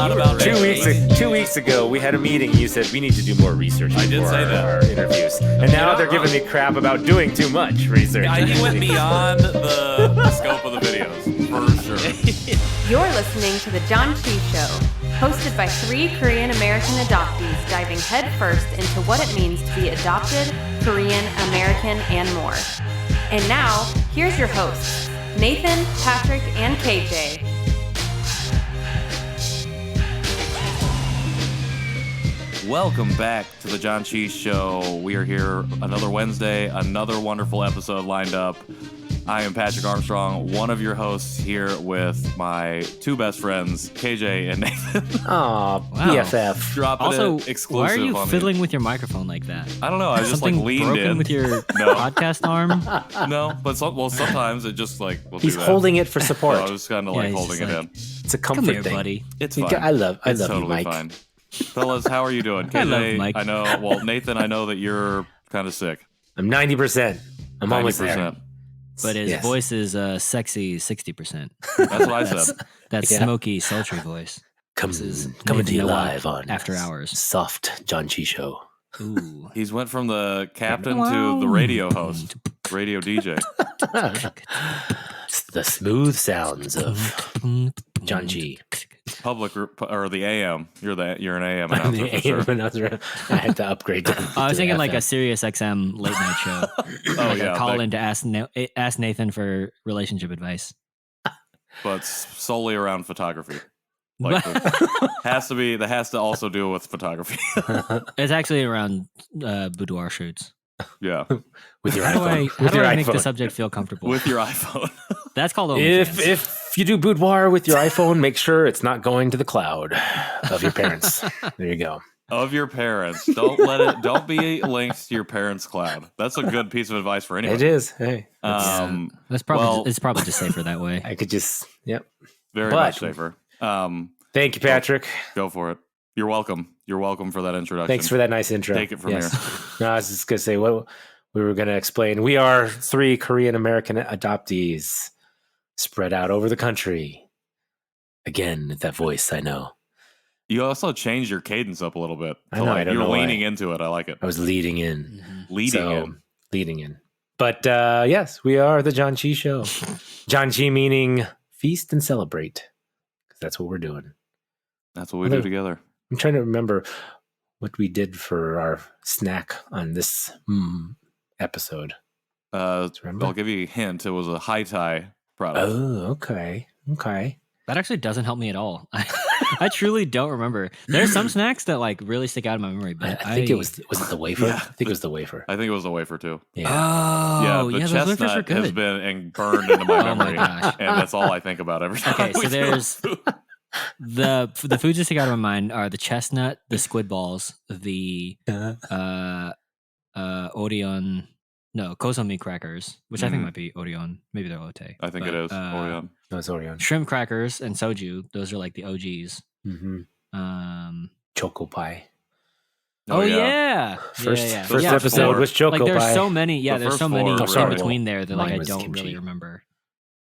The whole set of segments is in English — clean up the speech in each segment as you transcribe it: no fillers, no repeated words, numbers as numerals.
not about 2 weeks ago, we had a meeting. You said we need to do more research. I did say that. Our interviews, and now they're giving me crap about doing too much research. He went beyond the scope of the videos, for sure. You're listening to the Janchi Show, hosted by 3 Korean American adoptees diving headfirst into what it means to be adopted, Korean, American, and more. And now, here's your hosts, Nathan, Patrick, and KJ. Welcome back to the Janchi Show. We are here another Wednesday, another wonderful episode lined up. I am Patrick Armstrong, one of your hosts, here with my 2 best friends, KJ and Nathan. Aw, BFF. Dropping Also, it exclusive. why are you on fiddling me. with your microphone like that? I don't know. I just Something leaned broken in with your No. podcast arm? No, but sometimes it just will He's do that. holding it for So support. I was kind of Yeah, like he's holding just it like- in. It's a comfort Come here, thing. buddy. It's You fine. got- I love It's you, totally Mike. fine. Fellas, how are you doing? I love KJ, Mike. I know. Well, Nathan, I know that you're kind of sick. I'm 90%. I'm almost there. 90%. But his Yes. voice is sexy 60%. That's what I said. That Yeah. smoky, sultry voice. Coming is to you Nathan Noah live on After Hours. Soft Janchi Show. Ooh. He's went from the captain to the radio host, radio DJ. It's the smooth sounds of Janchi. Public or the AM. You're an AM I'm announcer the for sure. AM announcer. I had to upgrade to I was thinking to like a FM. Sirius XM late night show. Oh Like a yeah, call in to ask Nathan for relationship advice. but solely around photography. Like that has to also deal with photography. It's actually around boudoir shoots. Yeah, with your How do I, iPhone. how With do your I make the iPhone. subject feel comfortable? with your iPhone. That's called OnlyFans. If you do boudoir with your iPhone, make sure it's not going to the cloud of your parents. There you go. Of your parents. Don't be linked to your parents' cloud. That's a good piece of advice for anyone. It is. Hey, That's probably well- it's probably just safer that way. I could just. Yep. Very But- much safer. Thank you, Patrick. Go for it. You're welcome. You're welcome for that introduction. Thanks for that nice intro. Take it from here. No, I was just gonna say what we were gonna explain. We are 3 Korean American adoptees spread out over the country. Again, that voice, I know. You also changed your cadence up a little bit. I know, I don't you're know why. leaning into it. I like it. I was leading in. Leading in. Leading in. But yes, we are the Janchi Show. Janchi meaning feast and celebrate. Because that's what we're doing. That's what we do together. I'm trying to remember what we did for our snack on this episode. Remember? I'll give you a hint. It was a Haitai product. Oh, okay. Okay. That actually doesn't help me at all. I truly don't remember. There's some snacks that like really stick out in my memory, but I think it was it the wafer? Yeah. I think it was the wafer. I think it was the wafer too. Yeah. Oh, the yeah, those wafers are chestnut has good. been burned into my Oh my memory, gosh. and that's all I think about every time. Okay, so we do there's- it. the foods that stick out of my mind are the chestnut, the squid balls, the Odeon, no, kosomi crackers, which I think Mhm. might be Odeon. Maybe they're Lotte. I think it but, is. Orion. No, it's Orion. Shrimp crackers and soju. Those are like the OGs. Mm-hmm. Choco pie. Oh yeah. First, yeah. first Yeah, episode four. was Choco like there's pie. so many. Yeah, The there's first so many four in were- between there that like Mine I was don't kimchi. really remember.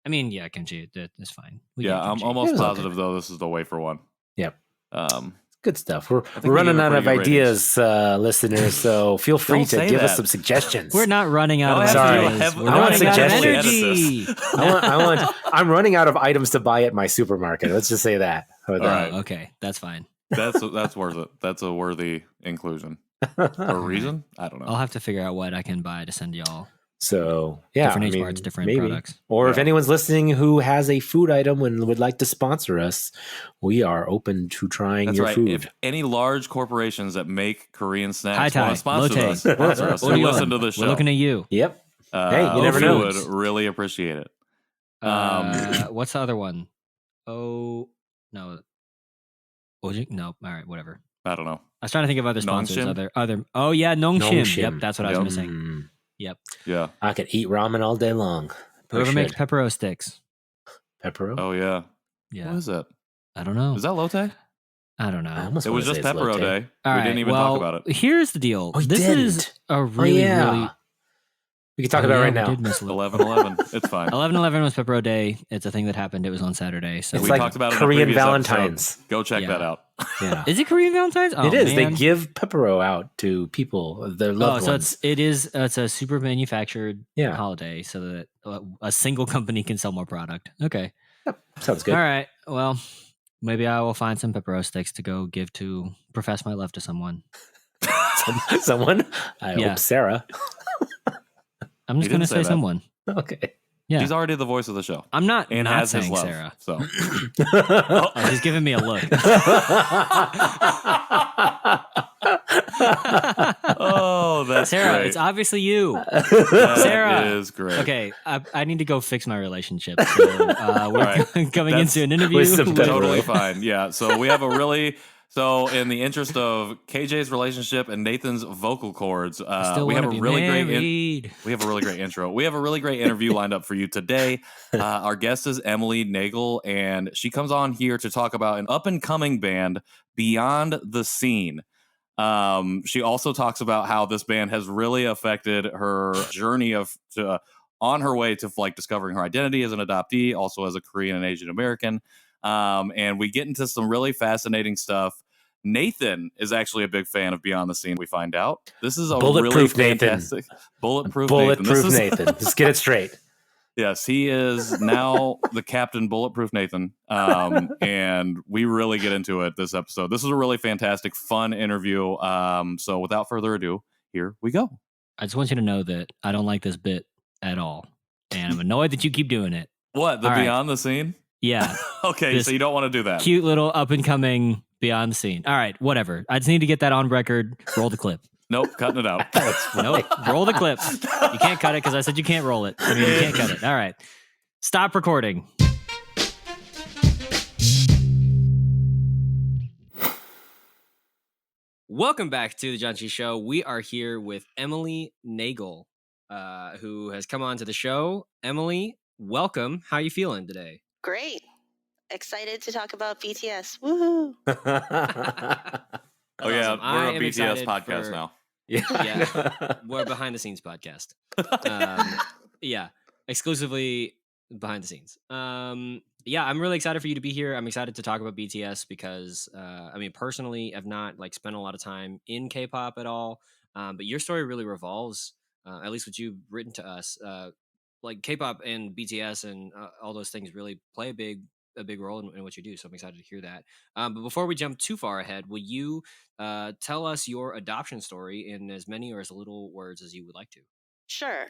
I mean, yeah, kimchi. That's fine. We Yeah, get I'm kimchi. It almost was okay. positive though. This is the wafer one. Yep. Um, Good stuff. We're we running gave it out of pretty good ideas, listeners. So feel free Don't to say give us that. some suggestions. We're not running out No, of sorry. ideas. We're I want running out of suggestions. energy. I'm running out of items to buy at my supermarket. Let's just say that. How about All that? right. Okay, that's fine. that's worth it. That's a worthy inclusion. Or reason? I don't know. I'll have to figure out what I can buy to send y'all. So yeah, Different I age mean, parts, different maybe. products. Or if Yeah. anyone's listening who has a food item and would like to sponsor us, we are open to trying That's your right. food. If any large corporations that make Korean snacks Haitai, want to sponsor Lotte, us, sponsor us, and Odeon, listen to the show, We're looking at you. Yep. Hey, you never we know. would really appreciate it. What's the other one? Oh no. Oji? No. All right. Whatever. I don't know. I was trying to think of other sponsors. Nongshim? Other. Oh yeah, Nongshim. Nongshim. Yep, that's what I was Yep. missing. Mm, Yep. Yeah. I could eat ramen all day long. Whoever makes pepero sticks. Pepero? Oh yeah. Yeah. What is it? I don't know. Is that Lotte? I don't know. I almost It was wanna just say it's Pepero Lotte. Day. All we right, didn't even well, talk about it. Here's the deal. Oh, you this is didn't. a really, yeah. really We can talk about it right we now. did miss 11/11. It's fine. 11/11 was Pepero Day. It's a thing that happened. It was on Saturday. So It's we like talked about it Korean in a previous Valentine's. episode. Go check Yeah. that out. Yeah. Is it Korean Valentine's? Oh, It is. Man. They give pepero out to people, their loved ones. It's a super manufactured Yeah. holiday so that a single company can sell more product. Okay. Sounds good. All right. Well, maybe I will find some pepero sticks to go give to profess my love to someone. Someone? I Yeah. hope Sarah. I'm just He going to didn't say say that. someone. Okay. Yeah. He's already the voice of the show. I'm not And not has his saying love. Sarah. So Oh, he's giving me a look. oh, that's Sarah, great. it's obviously you. That Sarah. is great. Okay, I need to go fix my relationship. So we're right. coming That's into an interview. with some pepero. Totally fine. Yeah. So we have a really in the interest of KJ's relationship and Nathan's vocal cords, Still we have a wanna be really married. we have a really great intro. We have a really great interview lined up for you today. Our guest is Emily Nagle, and she comes on here to talk about an up and coming band, Beyond the Scene. She also talks about how this band has really affected her journey on her way to like discovering her identity as an adoptee, also as a Korean and Asian American. And we get into some really fascinating stuff. Nathan is actually a big fan of Beyond the Scene. We find out this is a Bulletproof really Nathan. fantastic bulletproof Bulletproof Nathan. Nathan. Let's get it straight. Yes, he is now the Captain Bulletproof Nathan. And we really get into it this episode. This is a really fantastic, fun interview. So without further ado, here we go. I just want you to know that I don't like this bit at all, and I'm annoyed that you keep doing it. What, the All right. Beyond the Scene? Yeah, Okay, This so you don't want to do that. cute little up and coming Beyond the Scene. All right, whatever. I just need to get that on record. Roll the clip. Nope, cutting it out. Nope, roll the clip. You can't cut it because I said you can't roll it. I mean, you can't cut it. All right, stop recording. Welcome back to the Janchi Show. We are here with Emily Nagle, who has come on to the show. Emily, welcome. How are you feeling today? Great. Excited to talk about BTS. Woohoo. Oh yeah, Awesome. I we're am a BTS excited podcast for- now. Yeah, we're behind the scenes podcast. Yeah, exclusively behind the scenes. Yeah, I'm really excited for you to be here. I'm excited to talk about BTS because, I mean, personally, I've not like spent a lot of time in K-pop at all. But your story really revolves, at least what you've written to us, like K-pop and BTS and all those things really play a big role in what you do. So I'm excited to hear that. But before we jump too far ahead, will you tell us your adoption story in as many or as little words as you would like to? Sure.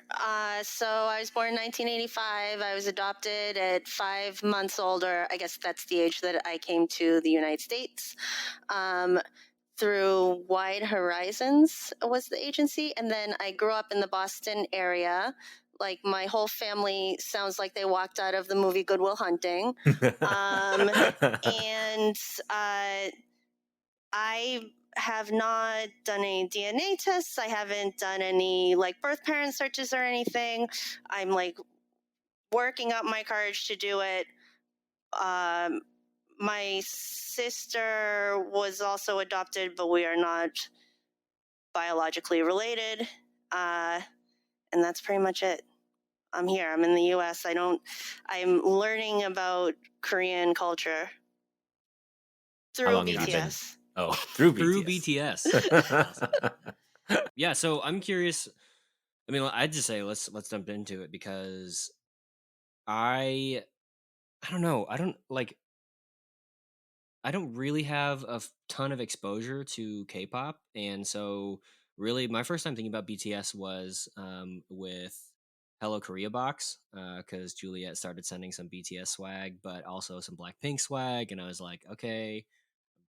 So I was born in 1985. I was adopted at 5 months older. I guess that's the age that I came to the United States. Through Wide Horizons was the agency. And then I grew up in the Boston area. Like my whole family sounds like they walked out of the movie Good Will Hunting. And I have not done any DNA tests. I haven't done any like birth parent searches or anything. I'm like working up my courage to do it. My sister was also adopted, but we are not biologically related. And that's pretty much it. I'm here. I'm in the US. I'm learning about Korean culture through long have you been? BTS. Oh, through BTS. BTS. Yeah, so I'm curious. I mean, I'd just say let's jump into it because I don't know. I don't really have a ton of exposure to K-pop, and so really my first time thinking about BTS was with Hello Korea box because Juliet started sending some BTS swag, but also some Blackpink swag, and I was like, okay,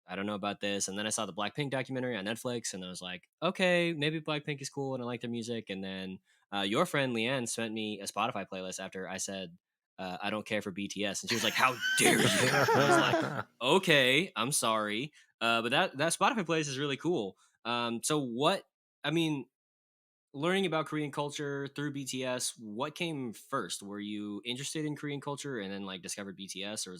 I don't know about this. And then I saw the Blackpink documentary on Netflix, and I was like, okay, maybe Blackpink is cool, and I like their music. And then your friend Leanne sent me a Spotify playlist after I said I don't care for BTS, and she was like, "How dare you?" I was like, "Okay, I'm sorry," but that Spotify playlist is really cool. So what? I mean, learning about Korean culture through BTS, what came first? Were you interested in Korean culture and then like discovered BTS, or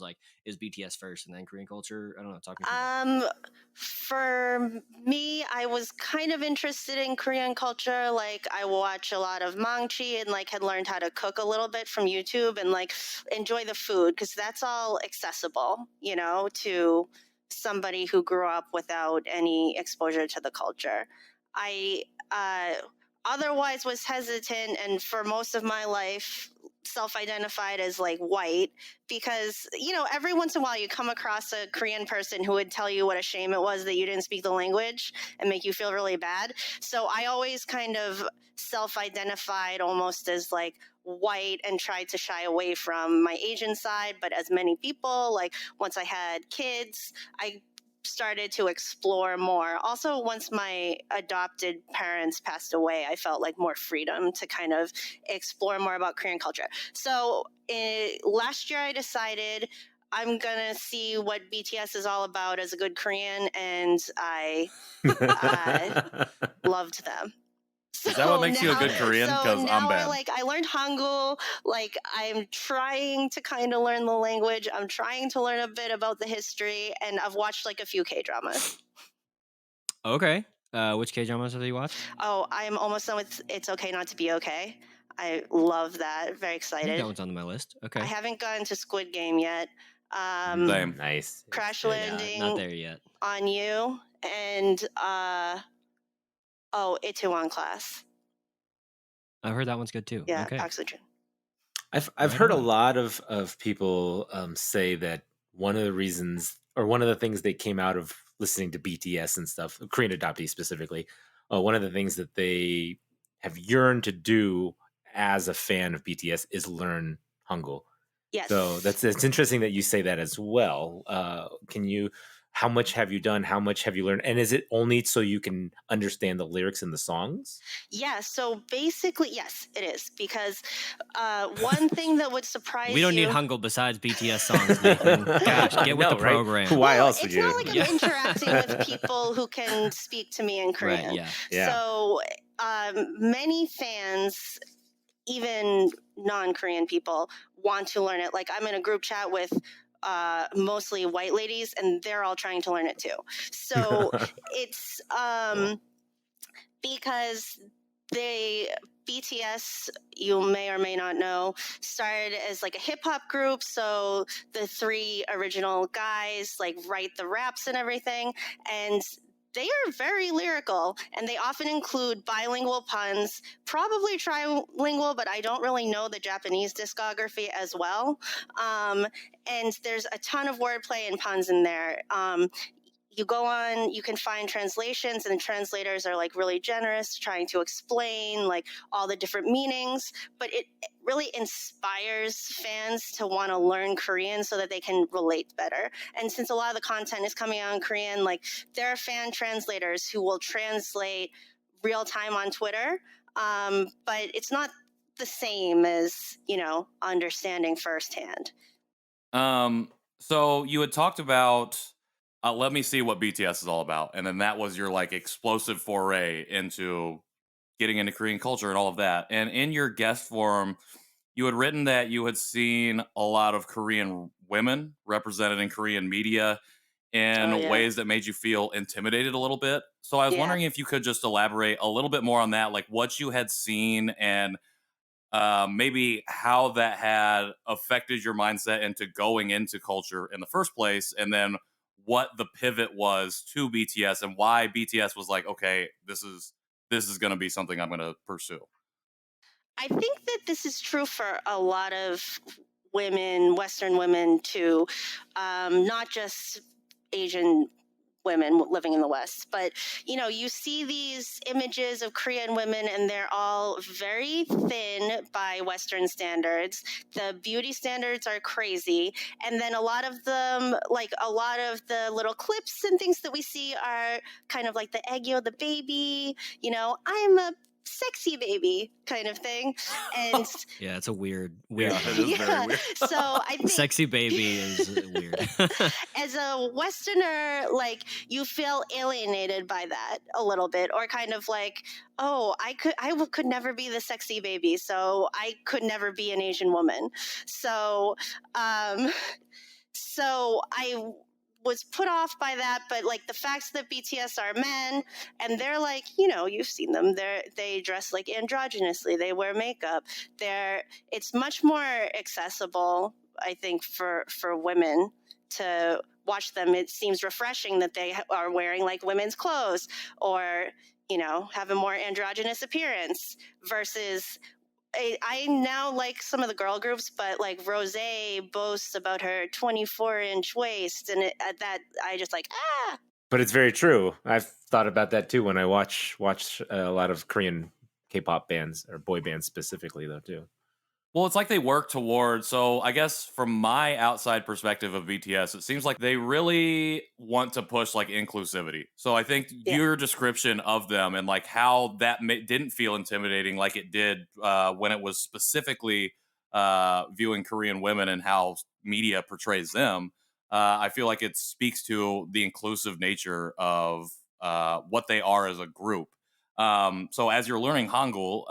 is BTS first and then Korean culture? I don't know. Talk me through that. For me, I was kind of interested in Korean culture. Like, I watch a lot of mangchi and like had learned how to cook a little bit from YouTube and like enjoy the food because that's all accessible, you know, to somebody who grew up without any exposure to the culture. I otherwise was hesitant, and for most of my life, self-identified as like white because, you know, every once in a while you come across a Korean person who would tell you what a shame it was that you didn't speak the language and make you feel really bad. So I always kind of self-identified almost as like white and tried to shy away from my Asian side. But as many people, like once I had kids, I started to explore more. Also, once my adopted parents passed away, I felt like more freedom to kind of explore more about Korean culture. So last year I decided I'm going to see what BTS is all about as a good Korean, and I loved them. So Is that what makes you a good Korean? So 'Cause I'm now bad. I learned Hangul. Like, I'm trying to kind of learn the language. I'm trying to learn a bit about the history, and I've watched like a few K-dramas. Okay. Which K-dramas have you watched? Oh, I'm almost done with It's Okay Not to Be Okay. I love that. Very I think excited. that one's on my list. Okay. I haven't gotten to Squid Game yet. Same. Nice. Crash It's good. Landing Not there yet. on You, and Itaewon Class. I've heard that one's good too. Yeah, Okay. Oxygen. I've Right heard a on. lot of people say that one of the reasons or one of the things they came out of listening to BTS and stuff, Korean Adoptee specifically, one of the things that they have yearned to do as a fan of BTS is learn Hangul. Yes. So it's interesting that you say that as well. How much have you done? How much have you learned? And is it only so you can understand the lyrics in the songs? Yeah, so basically, yes, it is. Because one thing that would surprise We don't you... need Hangul besides BTS songs, Nathan. Gosh, get with No, the right? program. Why else would it's you? not like I'm Yeah. interacting with people who can speak to me in Korean. Right, yeah. Yeah. So many fans, even non-Korean people, want to learn it. Like, I'm in a group chat with mostly white ladies, and they're all trying to learn it too. So it's because BTS, you may or may not know, started as like a hip hop group. So the three original guys like write the raps and everything, and they are very lyrical, and they often include bilingual puns, probably trilingual, but I don't really know the Japanese discography as well. And there's a ton of wordplay and puns in there. You go on, you can find translations, and the translators are like really generous, trying to explain like all the different meanings, but it really inspires fans to want to learn Korean so that they can relate better. And since a lot of the content is coming out in Korean, like, there are fan translators who will translate real time on Twitter, but it's not the same as, you know, understanding firsthand. So you had talked about let me see what BTS is all about, and then that was your like explosive foray into getting into Korean culture and all of that. And in your guest forum, you had written that you had seen a lot of Korean women represented in Korean media in ways that made you feel intimidated a little bit. So I was wondering if you could just elaborate a little bit more on that, like what you had seen and maybe how that had affected your mindset into going into culture in the first place, and then what the pivot was to BTS and why BTS was like, okay, this is going to be something I'm going to pursue. I think that this is true for a lot of women, Western women too, not just Asian women living in the West. But, you know, you see these images of Korean women, and they're all very thin by Western standards. The beauty standards are crazy. And then a lot of them, like a lot of the little clips and things that we see are kind of like the Aegyo, the baby, you know, I'm a sexy baby kind of thing. And yeah, it's a weird Yeah, it is very weird. so I think sexy baby is weird. as a Westerner, like, you feel alienated by that a little bit, or kind of like, oh, I could never be the sexy baby, so I could never be an Asian woman. So I was put off by that, but like the facts that BTS are men, and they're like, you know, you've seen them. They dress like androgynously. They wear makeup. It's much more accessible, I think, for women to watch them. It seems refreshing that they are wearing like women's clothes, or, you know, have a more androgynous appearance versus. I now like some of the girl groups, but like Rosé boasts about her 24-inch waist, and that I just like, ah. But it's very true. I've thought about that too when I watch a lot of Korean K-pop bands, or boy bands specifically, though, too. Well, it's like they work towards, so I guess from my outside perspective of BTS, it seems like they really want to push like inclusivity. So I think your description of them and like how that didn't feel intimidating like it did when it was specifically viewing Korean women and how media portrays them, I feel like it speaks to the inclusive nature of what they are as a group. So as you're learning Hangul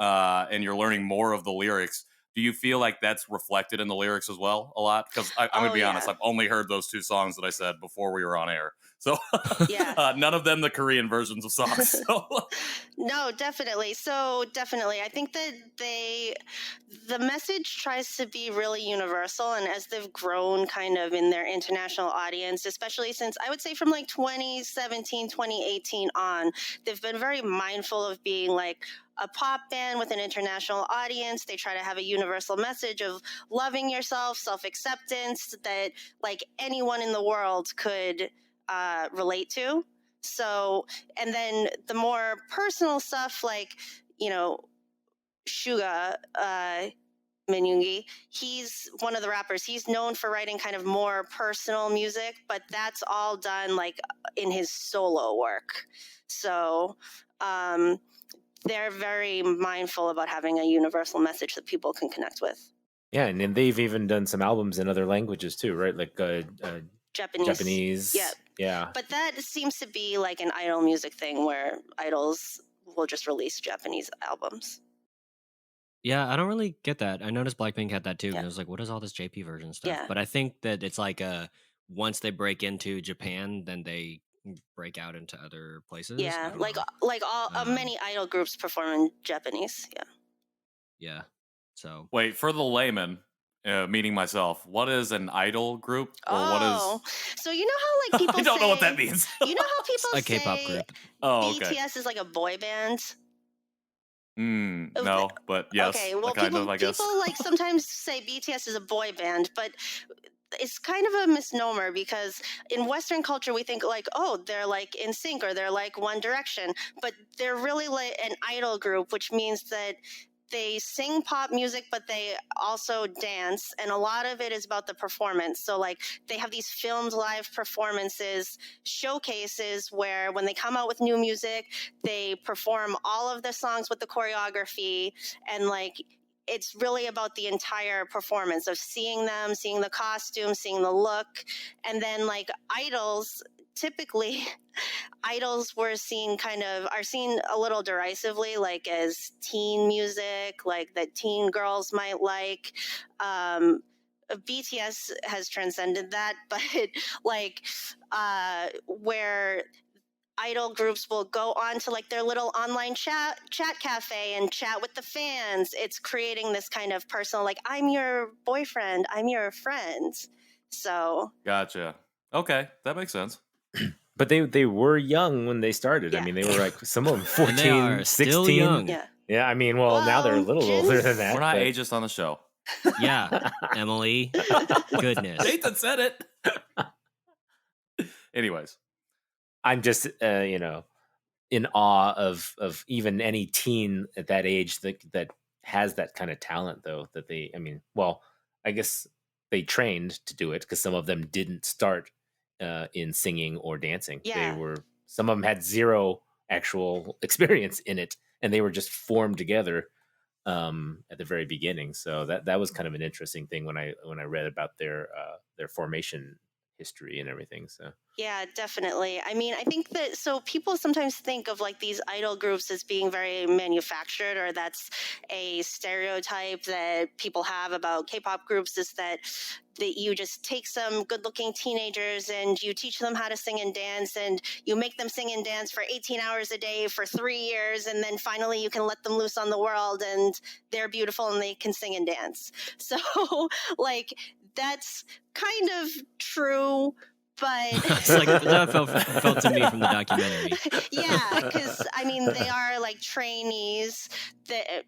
and you're learning more of the lyrics, do you feel like that's reflected in the lyrics as well a lot? Because I'm going to be honest, I've only heard those 2 songs that I said before we were on air. So none of them the Korean versions of songs. So. No, definitely. So definitely. I think that the message tries to be really universal. And as they've grown kind of in their international audience, especially since I would say from like 2017, 2018 on, they've been very mindful of being like a pop band with an international audience. They try to have a universal message of loving yourself, self-acceptance that like anyone in the world could relate to. So, and then the more personal stuff, like, you know, Suga Minyoongi, he's one of the rappers. He's known for writing kind of more personal music, but that's all done like in his solo work. So, they're very mindful about having a universal message that people can connect with. Yeah, and then they've even done some albums in other languages too, right? Like Japanese. Yeah. But that seems to be like an idol music thing where idols will just release Japanese albums. Yeah, I don't really get that. I noticed Blackpink had that too. And I was like, what is all this JP version stuff? Yeah. But I think that it's like once they break into Japan, then they break out into other places. Yeah, like many idol groups perform in Japanese. Yeah. So wait, for the layman, meaning myself, what is an idol group? Or what is? So you know how like people I don't know what that means. You know how people a K-pop say group. Oh, okay. BTS is like a boy band? No, but yes. Okay, well, kind of, I guess. People like sometimes say BTS is a boy band, but it's kind of a misnomer because in Western culture we think like, oh, they're like NSYNC or they're like One Direction, but they're really like an idol group, which means that they sing pop music, but they also dance, and a lot of it is about the performance. So like they have these filmed live performances, showcases where when they come out with new music, they perform all of the songs with the choreography, and like it's really about the entire performance of seeing them, seeing the costume, seeing the look. And then like idols, typically idols are seen a little derisively, like as teen music, like that teen girls might like. BTS has transcended that, but like where idol groups will go on to like their little online chat cafe and chat with the fans. It's creating this kind of personal, like, I'm your boyfriend, I'm your friend. So Gotcha. Okay, that makes sense. But they were young when they started. Yeah. I mean, they were like, some of them 14, they are 16. still young. Yeah, I mean, well, now they're a little older than that. We're not but... ageist on the show. Yeah, Emily. Goodness. Nathan said it. Anyways. I'm just, in awe of even any teen at that age that has that kind of talent, though, that I guess they trained to do it because some of them didn't start in singing or dancing. Yeah. Some of them had zero actual experience in it, and they were just formed together at the very beginning. So that was kind of an interesting thing when I read about their formation history and everything. So Yeah, definitely. I mean, I think that so people sometimes think of like these idol groups as being very manufactured, or that's a stereotype that people have about K-pop groups, is that you just take some good-looking teenagers and you teach them how to sing and dance, and you make them sing and dance for 18 hours a day for 3 years, and then finally you can let them loose on the world and they're beautiful and they can sing and dance. So like that's kind of true. But It's like that's how it felt to me from the documentary. yeah, because I mean they are like trainees.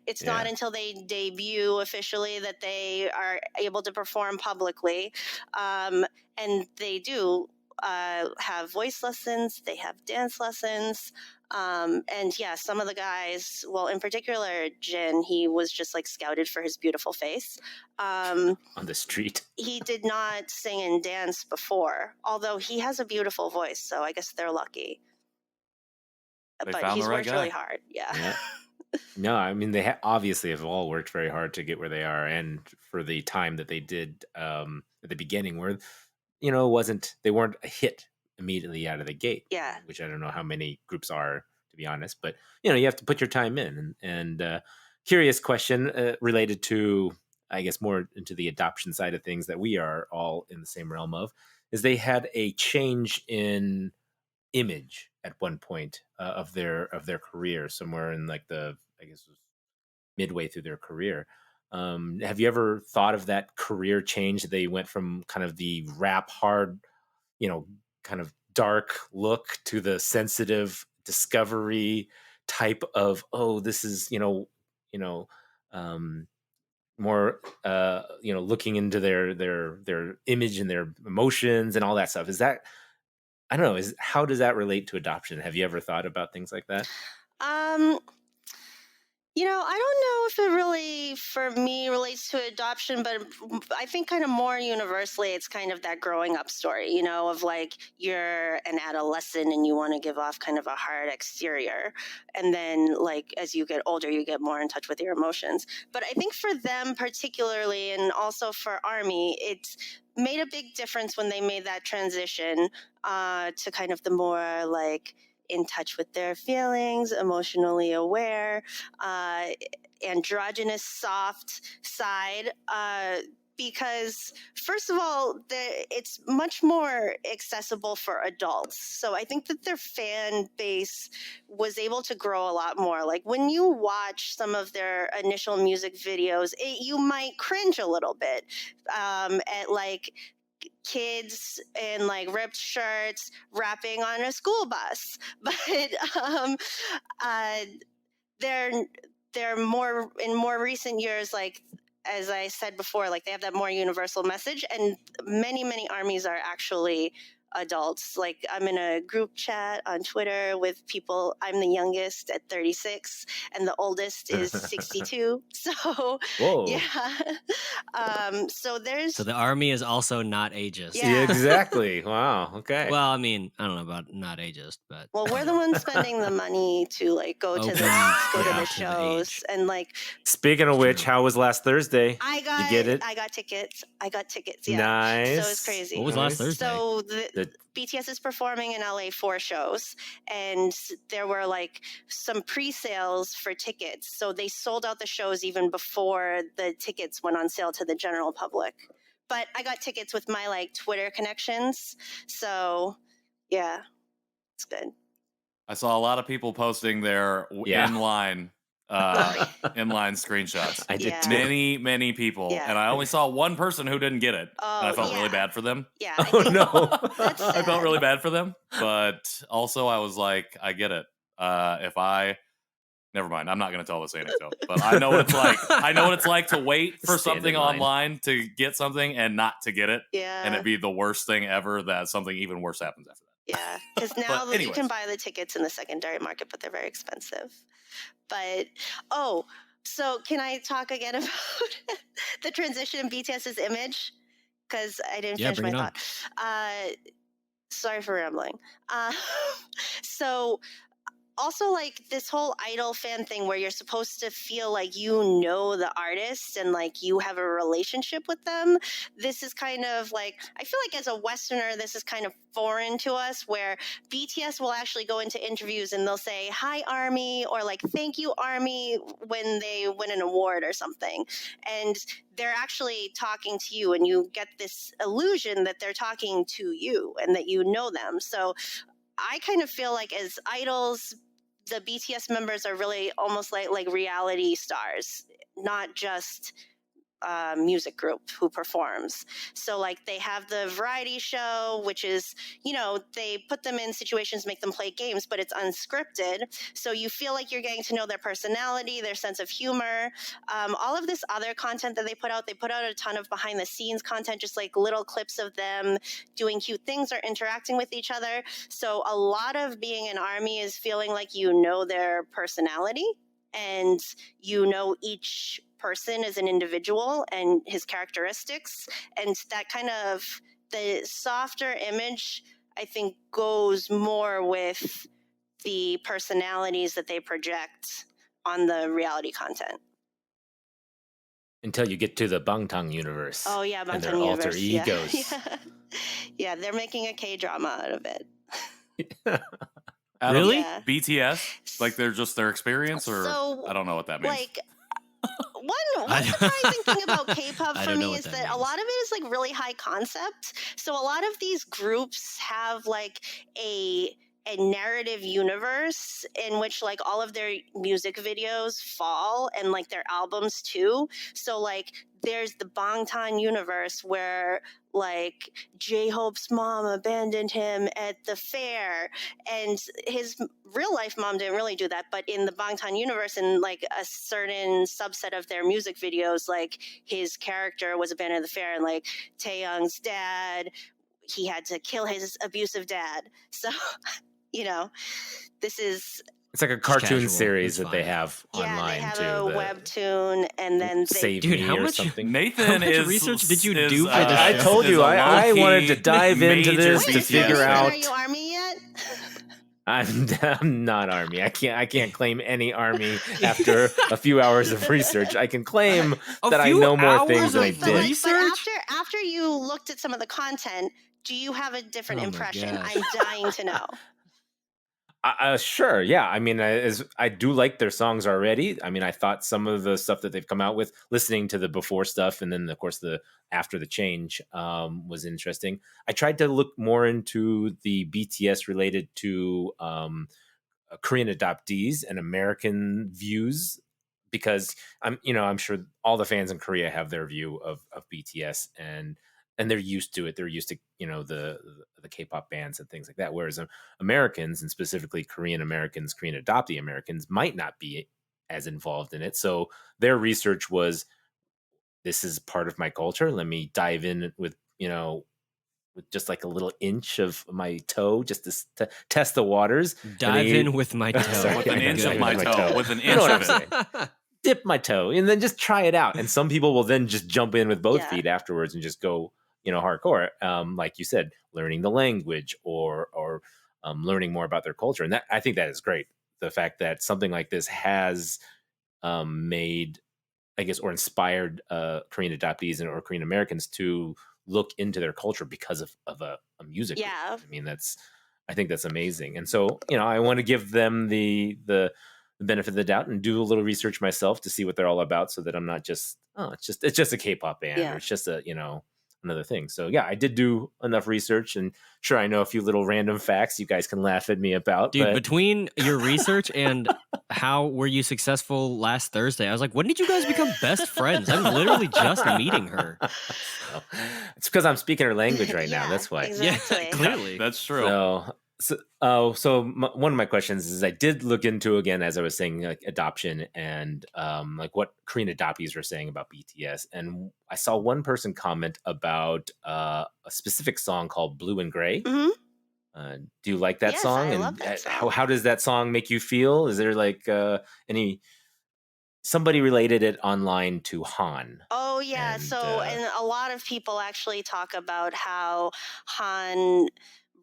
It's not Yeah. until they debut officially that they are able to perform publicly, and they do have voice lessons. They have dance lessons. And yeah, some of the guys, well, in particular, Jin, he was just like scouted for his beautiful face. On the street. He did not sing and dance before, although he has a beautiful voice, so I guess they're lucky. They But found he's the right worked guy. really hard. Yeah. Yeah. No, I mean they obviously have all worked very hard to get where they are, and for the time that they did at the beginning, where they weren't a hit immediately out of the gate. Yeah. Which I don't know how many groups are, to be honest, but you have to put your time in. And curious question related to, I guess, more into the adoption side of things that we are all in the same realm of, is they had a change in image at one point of their career, somewhere in like I guess it was midway through their career. Have you ever thought of that career change? They went from kind of the rap hard, kind of dark look, to the sensitive discovery type of, oh, this is more looking into their image and their emotions and all that stuff. Is that, I don't know, how does that relate to adoption? Have you ever thought about things like that? I don't know if it really, for me, relates to adoption, but I think kind of more universally, it's kind of that growing up story, of like you're an adolescent and you want to give off kind of a hard exterior. And then like as you get older, you get more in touch with your emotions. But I think for them particularly, and also for Army, it's made a big difference when they made that transition to kind of the more like in touch with their feelings, emotionally aware, androgynous, soft side. Because first of all, it's much more accessible for adults. So I think that their fan base was able to grow a lot more. Like when you watch some of their initial music videos, you might cringe a little bit at like kids in like ripped shirts rapping on a school bus, but they're more in more recent years, like as I said before, like they have that more universal message, and many armies are actually adults. Like I'm in a group chat on Twitter with people. I'm the youngest at 36 and the oldest is 62. So Whoa. yeah. So the Army is also not ageist. Yeah. Exactly. Wow. Okay. Well, I mean, I don't know about not ageist, but well, we're the ones spending the money to like go to the shows, and like. Speaking of which, how was last Thursday? You get it? I got tickets. Yeah. Nice. So it's crazy. What was last Thursday? So the BTS is performing in LA 4 shows, and there were like some pre-sales for tickets. So they sold out the shows even before the tickets went on sale to the general public. But I got tickets with my like Twitter connections. So yeah, it's good. I saw a lot of people posting their inline screenshots. I did too. Many people, and I only saw one person who didn't get it. And I felt really bad for them. Yeah. I felt really bad for them, but also I was like, I get it. Never mind. I'm not going to tell this anecdote, but I know what it's like. I know what it's like to wait for something online to get something and not to get it. Yeah. And it'd be the worst thing ever that something even worse happens after that. Yeah, because now you can buy the tickets in the secondary market, but they're very expensive. But, so can I talk again about the transition in BTS's image? Because I didn't finish my thought. Sorry for rambling. So also like this whole idol fan thing where you're supposed to feel like you know the artist and like you have a relationship with them. This is kind of like, I feel like as a Westerner, this is kind of foreign to us, where BTS will actually go into interviews and they'll say, "Hi, Army," or like, "Thank you, Army," when they win an award or something. And they're actually talking to you, and you get this illusion that they're talking to you and that you know them. So I kind of feel like as idols, the BTS members are really almost like reality stars, not just music group who performs. So like they have the variety show, which is, they put them in situations, make them play games, but it's unscripted. So you feel like you're getting to know their personality, their sense of humor. All of this other content that they put out a ton of behind the scenes content, just like little clips of them doing cute things or interacting with each other. So a lot of being an ARMY is feeling like you know their personality and you know each person as an individual and his characteristics. And that kind of, the softer image, I think, goes more with the personalities that they project on the reality content. Until you get to the Bangtan universe. Oh yeah, and their Bangtan alter universe. egos. Yeah, they're making a K-drama out of it. Out Really? of BTS? Like they're just their experience, or So, I don't know what that means. Like, one surprising thing about K-pop I for don't know me what is that that a means. lot of it is like really high concept. So a lot of these groups have like a narrative universe in which like all of their music videos fall, and like their albums too. So like there's the Bangtan universe where like J-Hope's mom abandoned him at the fair, and his real life mom didn't really do that, but in the Bangtan universe, in like a certain subset of their music videos, like his character was abandoned at the fair, and like Taeyoung's dad, he had to kill his abusive dad. So this is, It's like a cartoon casual. series It's that they fine. have yeah, online they have too. a webtoon, and then they Save Dude, Me how or much- something. Nathan much is research did you is, do for this I show? told is you, a I low-key wanted to dive into major this to Wait, figure BTS out. Are you ARMY yet? I'm not ARMY. I can't claim any ARMY after a few hours of research. I can claim that I few know more hours things than I of So, did. like, research? but after you looked at some of the content, do you have a different Oh my impression? gosh. I'm dying to know. Sure, yeah. I mean, I do like their songs already. I mean, I thought some of the stuff that they've come out with, listening to the before stuff, and then of course the after the change, was interesting. I tried to look more into the BTS related to Korean adoptees and American views, because I'm sure all the fans in Korea have their view of BTS, and they're used to it. They're used to the K-pop bands and things like that. Whereas Americans, and specifically Korean Americans, Korean adoptee Americans, might not be as involved in it. So their research was, this is part of my culture. Let me dive in with just like a little inch of my toe, just to test the waters. Dive in with my toe. Sorry, with an inch of Good. my toe. With an You know inch what of I'm it. saying. Dip my toe and then just try it out. And some people will then just jump in with both Yeah. feet afterwards and just go, hardcore. Like you said, learning the language or learning more about their culture. And I think that is great. The fact that something like this has made, I guess, or inspired Korean adoptees or Korean Americans to look into their culture because of a music group. Yeah. I mean, I think that's amazing. And so, I want to give them the benefit of the doubt and do a little research myself to see what they're all about, so that I'm not just, it's just a K-pop band, Yeah. or it's just a, another thing. So yeah, I did do enough research, and sure, I know a few little random facts you guys can laugh at me about. Dude, but between your research and how were you successful last Thursday, I was like, when did you guys become best friends? I'm literally just meeting her. So, it's because I'm speaking her language right now. Yeah, That's why. exactly. Yeah, clearly. That's true. One of my questions is, I did look into, again, as I was saying, like adoption and like what Korean adoptees were saying about BTS, and I saw one person comment about a specific song called "Blue and Gray." Mhm. Do you like that Yes, song? I And love that song. how does that song make you feel? Is there like somebody related it online to Han? Oh yeah. And, And a lot of people actually talk about how Han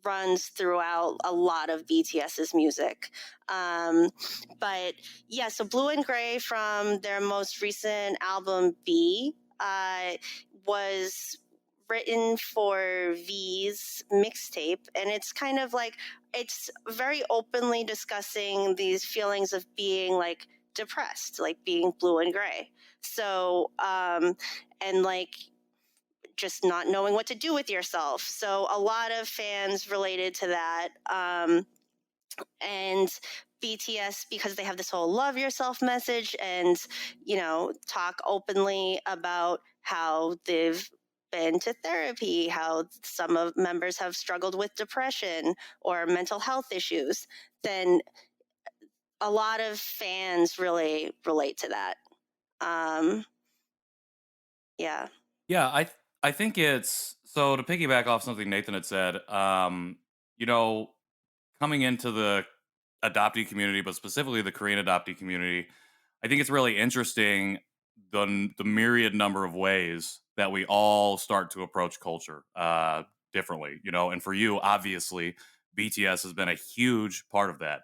runs throughout a lot of BTS's music. But yeah, so Blue and Gray from their most recent album B was written for V's mixtape, and it's kind of like, it's very openly discussing these feelings of being like depressed, like being blue and gray. So and like just not knowing what to do with yourself. So a lot of fans related to that. And BTS, because they have this whole love yourself message and, you know, talk openly about how they've been to therapy, how some of members have struggled with depression or mental health issues, then a lot of fans really relate to that. Yeah. Yeah, I think it's so, to piggyback off something Nathan had said. You know, coming into the adoptee community, but specifically the Korean adoptee community, I think it's really interesting the myriad number of ways that we all start to approach culture differently. You know, and for you, obviously, BTS has been a huge part of that.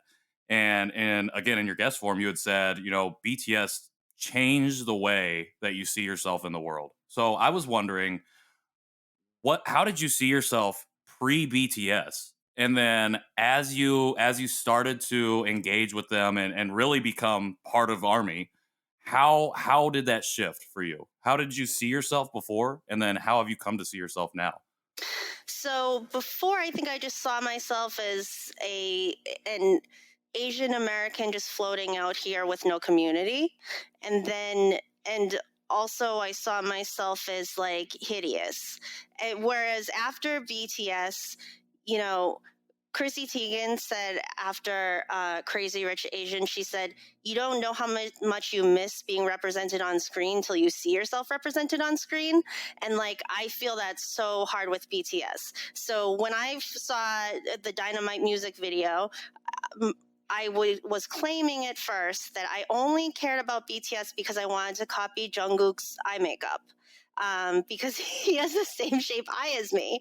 And again, in your guest form, you had said, you know, BTS changed the way that you see yourself in the world. So I was wondering, how did you see yourself pre BTS? And then as you started to engage with them and really become part of Army, how did that shift for you? How did you see yourself before? And then how have you come to see yourself now? So before, I think I just saw myself as an Asian American just floating out here with no community. And also I saw myself as like hideous. Whereas after BTS, you know, Chrissy Teigen said after Crazy Rich Asian, she said, you don't know how much you miss being represented on screen till you see yourself represented on screen. And like, I feel that so hard with BTS. So when I saw the Dynamite music video, I was claiming at first that I only cared about BTS because I wanted to copy Jungkook's eye makeup. Because he has the same shape eye as me.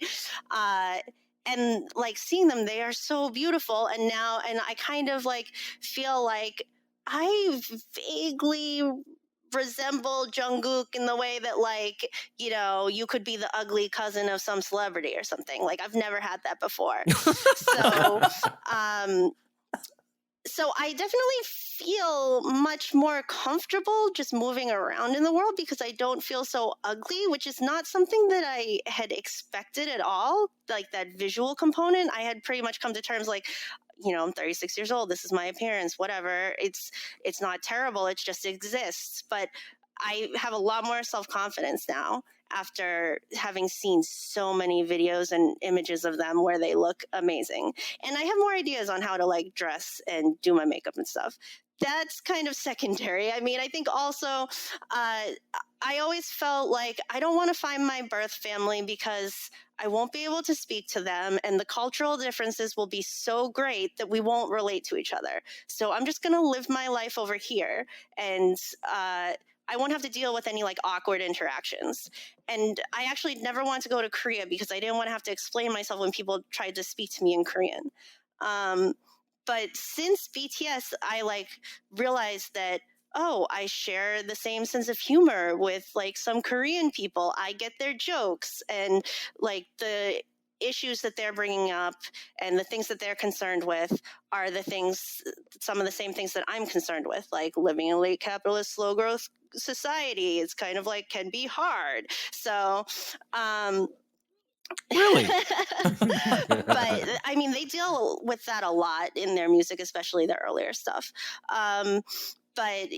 And like seeing them, they are so beautiful. And I kind of like feel like I vaguely resemble Jungkook in the way that, like, you know, you could be the ugly cousin of some celebrity or something. Like, I've never had that before. So I definitely feel much more comfortable just moving around in the world because I don't feel so ugly, which is not something that I had expected at all. Like that visual component, I had pretty much come to terms like, you know, I'm 36 years old. This is my appearance, whatever. It's not terrible. It just exists. But I have a lot more self-confidence now after having seen so many videos and images of them where they look amazing. And I have more ideas on how to like dress and do my makeup and stuff. That's kind of secondary. I mean, I think also I always felt like I don't want to find my birth family because I won't be able to speak to them and the cultural differences will be so great that we won't relate to each other. So I'm just going to live my life over here and I won't have to deal with any like awkward interactions. And I actually never wanted to go to Korea because I didn't want to have to explain myself when people tried to speak to me in Korean. But since BTS, I like realized that, oh, I share the same sense of humor with like some Korean people. I get their jokes and like the issues that they're bringing up and the things that they're concerned with are some of the same things that I'm concerned with, like living in a late capitalist, slow growth society. It's kind of like can be hard. So, Really? but I mean, they deal with that a lot in their music, especially the earlier stuff. But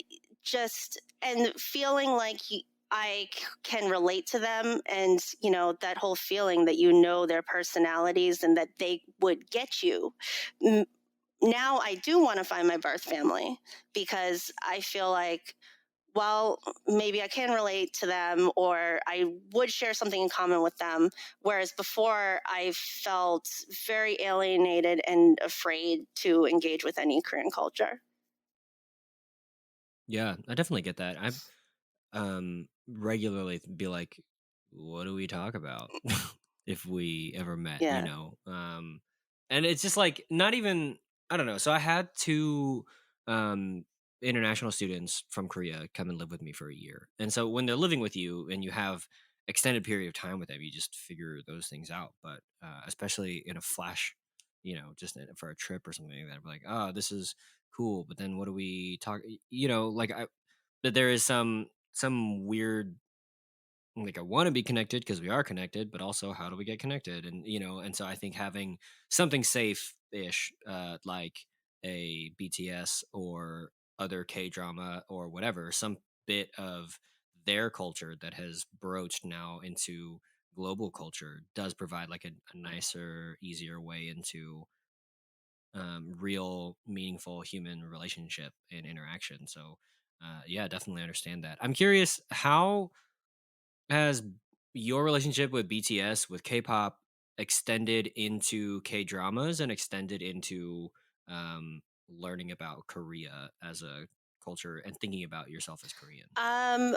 just, and feeling like I can relate to them and, you know, that whole feeling that you know their personalities and that they would get you. Now I do want to find my birth family because I feel like, well, maybe I can relate to them or I would share something in common with them. Whereas before I felt very alienated and afraid to engage with any Korean culture. Yeah, I definitely get that. I regularly be like, what do we talk about if we ever met, Yeah. you know? And it's just like not even, I don't know. So I had two international students from Korea come and live with me for a year. And so when they're living with you and you have extended period of time with them, you just figure those things out. But especially in a flash, just for a trip or something like that, I'm like, oh, this is cool. But then what do we talk? Like that there is some weird, like, I want to be connected because we are connected, but also how do we get connected? And and so I think having something safe ish, like a BTS or other K drama or whatever, some bit of their culture that has broached now into global culture does provide like a nicer, easier way into real, meaningful human relationship and interaction. So, yeah, definitely understand that. I'm curious, how has your relationship with BTS, with K-pop, extended into K-dramas and extended into learning about Korea as a culture and thinking about yourself as Korean?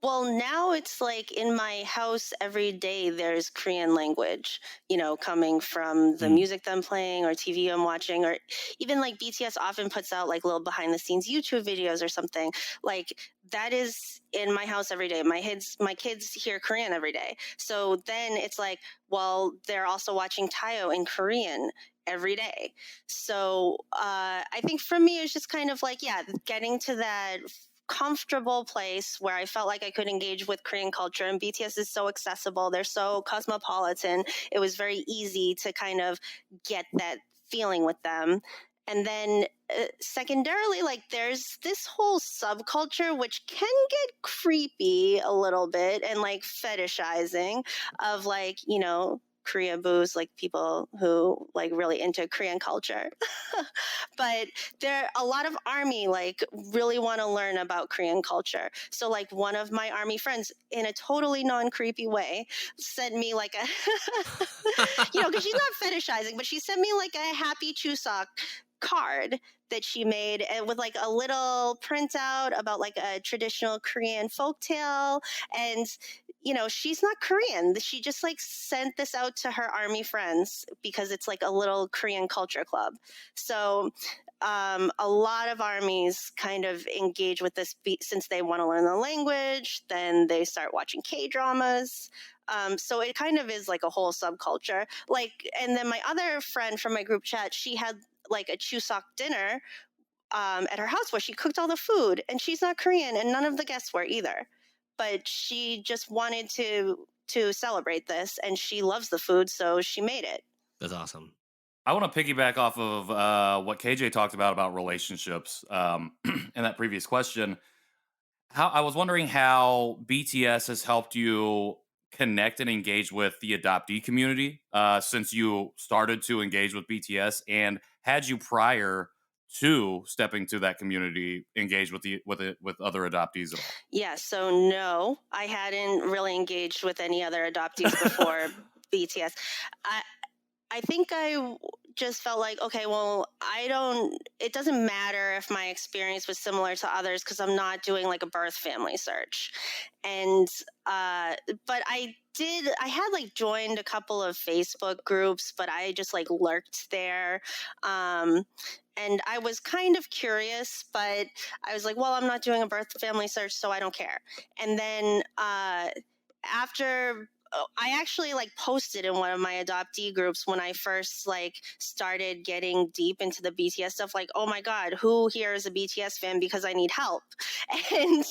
Well, now it's like in my house every day there's Korean language, coming from the Mm. music that I'm playing or TV I'm watching, or even like BTS often puts out like little behind the scenes YouTube videos or something. Like that is in my house every day. My kids hear Korean every day. So then it's like, well, they're also watching Tayo in Korean every day. So I think for me, it's just kind of like, yeah, getting to that comfortable place where I felt like I could engage with Korean culture. And BTS is so accessible. They're so cosmopolitan. It was very easy to kind of get that feeling with them. And then secondarily, like there's this whole subculture which can get creepy a little bit and like fetishizing of like, Korea boos, like people who like really into Korean culture. But there a lot of army like really want to learn about Korean culture. So like one of my army friends in a totally non-creepy way sent me like a because she's not fetishizing, but she sent me like a happy Chuseok card that she made and with like a little printout about like a traditional Korean folktale. And she's not Korean. She just like sent this out to her army friends because it's like a little Korean culture club. So a lot of armies kind of engage with this since they want to learn the language. Then they start watching K-dramas. So it kind of is like a whole subculture. Like, and then my other friend from my group chat, she had like a Chuseok dinner at her house where she cooked all the food, and she's not Korean, and none of the guests were either. But she just wanted to celebrate this, and she loves the food, so she made it. That's awesome. I want to piggyback off of what KJ talked about relationships in that previous question. I was wondering how BTS has helped you connect and engage with the adoptee community since you started to engage with BTS, and had you prior to stepping to that community engaged with other adoptees at all? Yeah, so no, I hadn't really engaged with any other adoptees before BTS. I think I just felt like, okay, well, it doesn't matter if my experience was similar to others because I'm not doing like a birth family search. And, but I had like joined a couple of Facebook groups, but I just like lurked there. And I was kind of curious, but I was like, well, I'm not doing a birth family search, so I don't care. And then after I actually like posted in one of my adoptee groups when I first like started getting deep into the BTS stuff, like, oh my God, who here is a BTS fan because I need help? And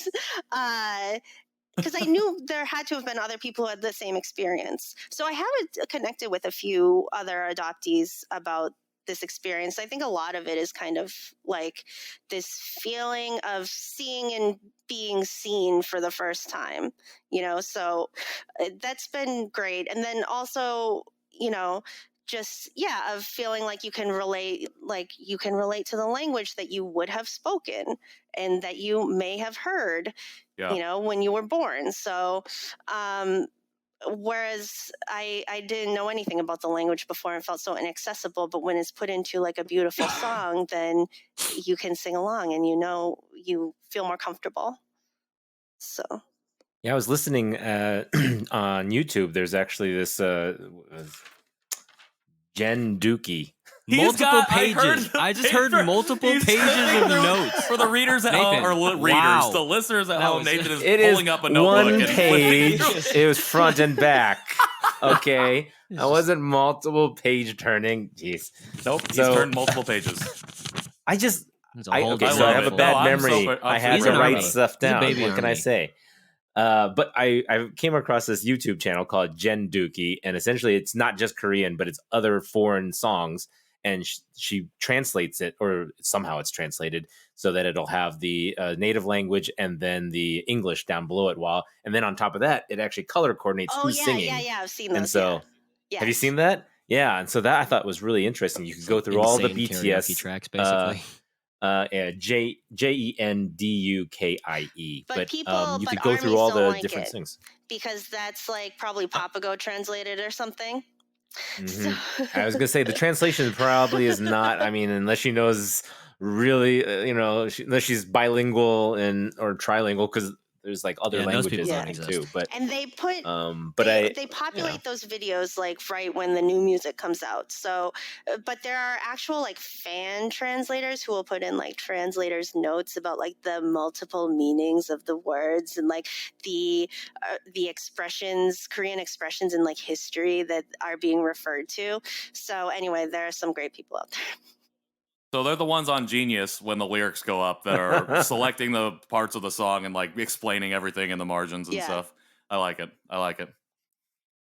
because I knew there had to have been other people who had the same experience. So I have connected with a few other adoptees about this experience. I think a lot of it is kind of like this feeling of seeing and being seen for the first time, so that's been great. And then also, just of feeling like you can relate to the language that you would have spoken and that you may have heard, when you were born. So whereas I didn't know anything about the language before and felt so inaccessible, but when it's put into like a beautiful song, then you can sing along and you feel more comfortable. So Yeah, I was listening on YouTube. There's actually this Jen Dookie. Multiple pages. I just heard multiple pages of notes. For the readers at Nathan, home, or wow. the listeners at That home, was- Nathan is It is pulling up a notebook one and page. flipping through. It was front and back. Okay, I wasn't multiple page turning. Jeez. Nope, he's So- turned multiple pages. I just It's a whole okay. I So love I have it. a bad No, I'm memory. super- I I'm have He's to an write army. stuff He's a down. baby What can I army. say? But I came across this YouTube channel called Jen Dookie, and essentially it's not just Korean, but it's other foreign songs, and she translates it, or somehow it's translated so that it'll have the native language and then the English down below it. And then on top of that, it actually color coordinates Oh who's yeah, singing. yeah. I've seen those. And so, yeah. have you seen that? Yeah, and so that I thought was really interesting. You could go through all the Insane BTS karaoke tracks, basically. Jendukie, But people- you but could go through armies all don't the like different it. things. Because that's like probably Papago translated or something. Mhm. So- I was gonna say the translation probably is not. I mean, unless she knows really, unless she's bilingual or trilingual, because there's like other Yeah, those people languages don't on it too. exist. But and they put but they populate those videos like right when the new music comes out. So, but there are actual like fan translators who will put in like translators notes about like the multiple meanings of the words and like the expressions, Korean expressions in like history that are being referred to. So anyway, there are some great people out there. So they're the ones on Genius when the lyrics go up that are selecting the parts of the song and like explaining everything in the margins and Yeah. stuff. I like it.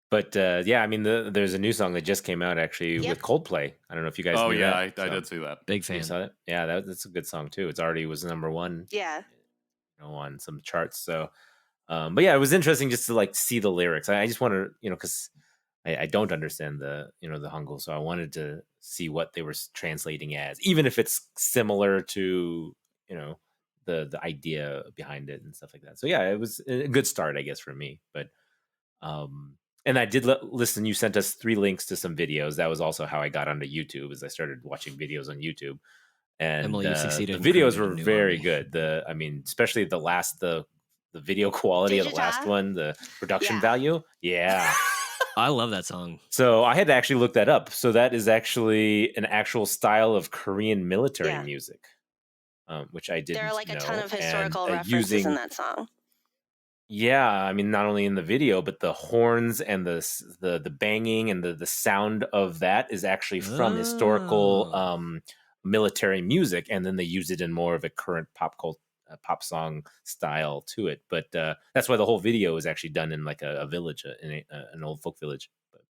But yeah, I mean, there's a new song that just came out actually Yep. with Coldplay. I don't know if you guys. Oh knew yeah, that. I So, did see that. Big you fan. saw it? Yeah, that's a good song too. It's already was number one. Yeah. On some charts. So, but yeah, it was interesting just to like see the lyrics. I just want to, because I don't understand the Hangul, so I wanted to see what they were translating as, even if it's similar to the idea behind it and stuff like that. So yeah, it was a good start, I guess, for me. But and I did listen. You sent us 3 links to some videos. That was also how I got onto YouTube, as I started watching videos on YouTube. And Emily, you succeeded the in videos creating a were new very army. good. Especially the video quality of the last Digita? one, the production Yeah. value. Yeah. I love that song. So I had to actually look that up. So that is actually an actual style of Korean military Yeah. music, which I didn't There are like a ton know. of historical And, references in that song. Yeah, I mean, not only in the video, but the horns and the banging and the sound of that is actually from historical Oh. military music, and then they use it in more of a current pop song style to it. But that's why the whole video is actually done in like a village, in an old folk village. But,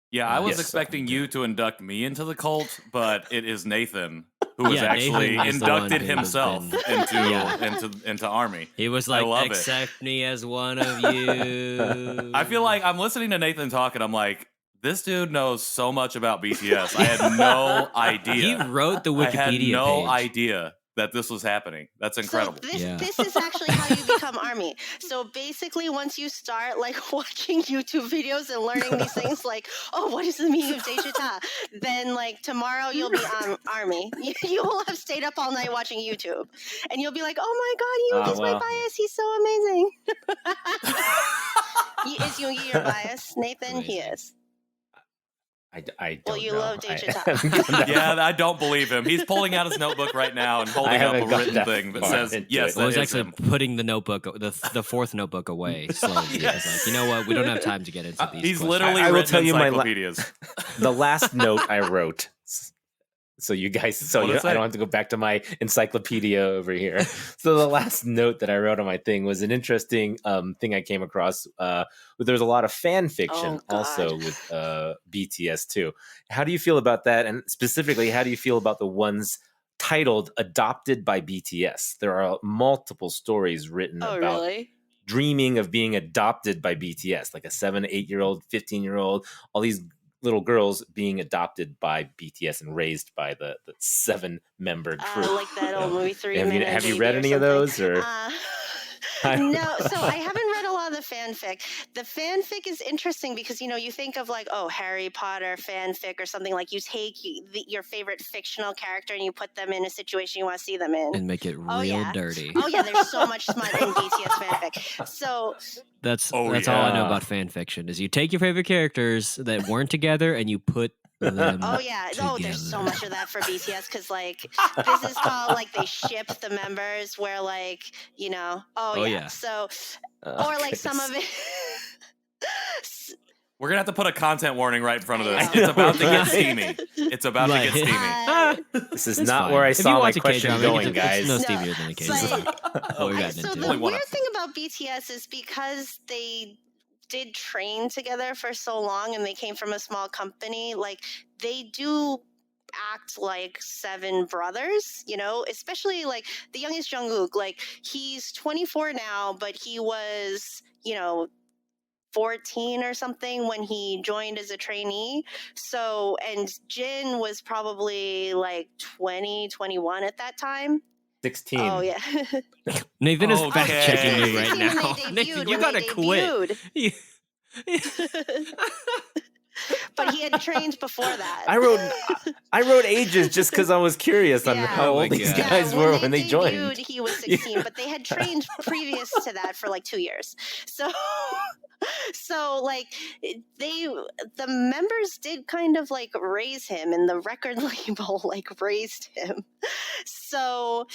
Yeah, I was Yes. expecting you to induct me into the cult, but it is Nathan who was Yeah, actually Nathan is the one inducted who has himself been- into Yeah. into army. He was I like, love it. accept me as one of you. I feel like I'm listening to Nathan talk, and I'm like, this dude knows so much about BTS. I had no idea. He wrote the I had Wikipedia no page. idea that this was happening. That's incredible. So this, Yeah. this is actually how you become army. So basically, once you start like watching YouTube videos and learning these things, like, oh, what is the meaning of Daejita? Then like tomorrow you'll be on army. You will have stayed up all night watching YouTube, and you'll be like, oh my God, Yoongi's my well. bias. He's so amazing. Is Yoongi your bias, Nathan? He Amazing. is. I don't Well, you know. love I Daejita. haven't gone that Yeah, far. I don't believe him. He's pulling out his notebook right now and holding I up a haven't gone written that thing that far says, into yes, it. Well, I was that is actually him. putting the notebook, the fourth notebook away slowly. Yes. I was like, you know what? We don't have time to get into these. He's questions. literally I will written tell you my encyclopedias. The last note I wrote, so you guys, What is I it? don't have to go back to my encyclopedia over here. So the last note that I wrote on my thing was an interesting thing I came across. There's a lot of fan fiction Oh, also God. with BTS too. How do you feel about that? And specifically, how do you feel about the ones titled "Adopted by BTS"? There are multiple stories written Oh, about really? dreaming of being adopted by BTS, like a 7, 8-year-old, 15-year-old, all these little girls being adopted by BTS and raised by the 7-member crew. Like that old movie, 3 have you, Minute have you Baby read or any of something. those? Or No, so I haven't read a lot of the fanfic. The fanfic is interesting because, you think of like, oh, Harry Potter fanfic or something, like you take your favorite fictional character and you put them in a situation you want to see them in. and make it real Oh, yeah. dirty. Oh yeah, there's so much smut in BTS fanfic. So That's Oh, all I know yeah. about fan fiction. Is you take your favorite characters that weren't together and you put them Oh yeah. Oh, there's so much of that for BTS because like this is how like they ship the members where like, you know, Oh, yeah. yeah. So Oh, or like some goodness. of it We're gonna have to put a content warning right in front of I this. know. It's about to get Right. steamy. It's about Like- to get steamy. This is It's not fine. where I If you saw my watch a question K-drama, going, it's guys. no No, steamier than a K-drama. but What we Okay. got so into. the Only one weird episode. thing about BTS is because they did train together for so long and they came from a small company, like they do act like seven brothers, you know, especially like the youngest Jungkook, like he's 24 now, but he was, you know, 14 or something when he joined as a trainee. So, and Jin was probably like 20, 21 at that time. 16. Oh, yeah. Nathan is Okay. fact checking you right 16 when now. they debuted, Nathan, you when gotta they quit. debuted. But he had trained before that. I wrote ages just because I was curious on Yeah. how Oh old my these God. guys were when they debuted, joined. he was 16, but they had trained previous to that for like 2 years. So like the members did kind of like raise him, and the record label like raised him. So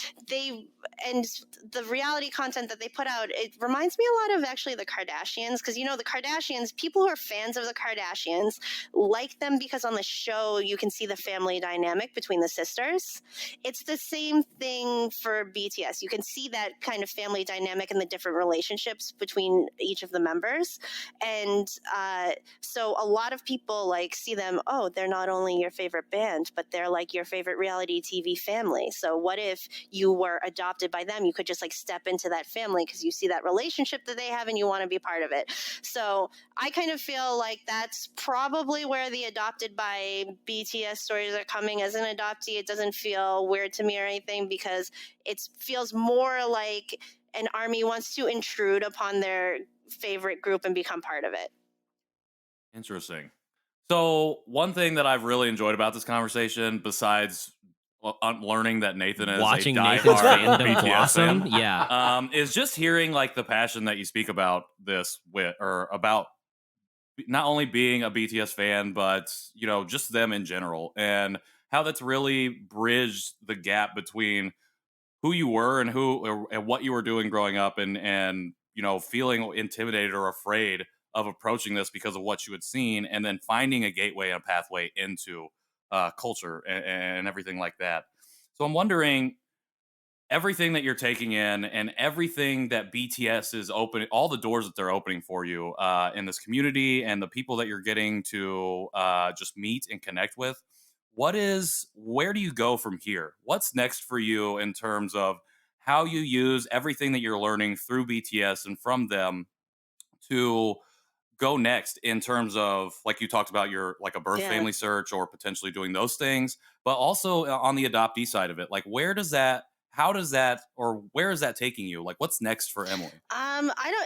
and the reality content that they put out, it reminds me a lot of actually the Kardashians, because you know the Kardashians, people who are fans of the Kardashians like them because on the show you can see the family dynamic between the sisters. It's the same thing for BTS. You can see that kind of family dynamic and the different relationships between each of the members. And so a lot of people like see them, oh, they're not only your favorite band, but they're like your favorite reality TV family. So what if you were adopted by them? You could just like step into that family because you see that relationship that they have and you want to be part of it. So I kind of feel like that's probably where the adopted by BTS stories are coming. As an adoptee, it doesn't feel weird to me or anything because it feels more like an army wants to intrude upon their favorite group and become part of it. Interesting. So one thing that I've really enjoyed about this conversation, besides learning that Nathan is Watching a Nathan's diehard fandom BTS blossom. fan, Yeah. is just hearing like the passion that you speak about this with, or about not only being a BTS fan, but you know, just them in general, and how that's really bridged the gap between who you were and and what you were doing growing up, and you know, feeling intimidated or afraid of approaching this because of what you had seen, and then finding a gateway and a pathway into culture and everything like that. So I'm wondering, everything that you're taking in and everything that BTS is opening, all the doors that they're opening for you in this community, and the people that you're getting to just meet and connect with, where do you go from here? What's next for you in terms of how you use everything that you're learning through BTS and from them to go next in terms of, like you talked about, your like a birth Yeah. family search or potentially doing those things, but also on the adoptee side of it, like where is that taking you? Like what's next for Emily?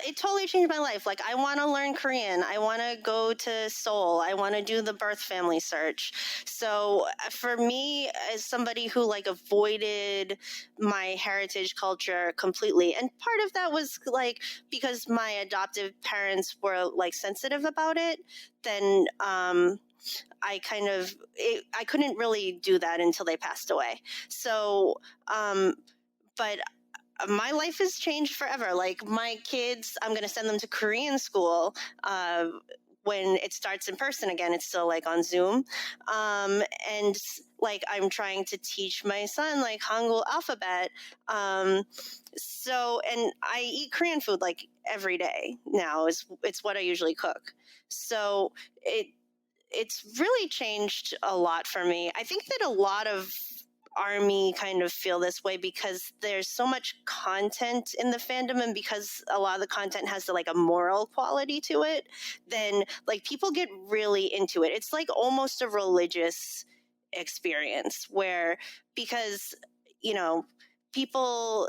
It totally changed my life. Like I want to learn Korean. I want to go to Seoul. I want to do the birth family search. So for me, as somebody who like avoided my heritage culture completely, and part of that was like because my adoptive parents were like sensitive about it, then I couldn't really do that until they passed away. So, but my life has changed forever. Like my kids, I'm going to send them to Korean school when it starts in person again. It's still like on Zoom. And like I'm trying to teach my son like Hangul alphabet. So, and I eat Korean food like every day now. It's what I usually cook. So it's really changed a lot for me. I think that a lot of Army kind of feel this way because there's so much content in the fandom, and because a lot of the content has like a moral quality to it, then like people get really into it. It's like almost a religious experience where, because you know, people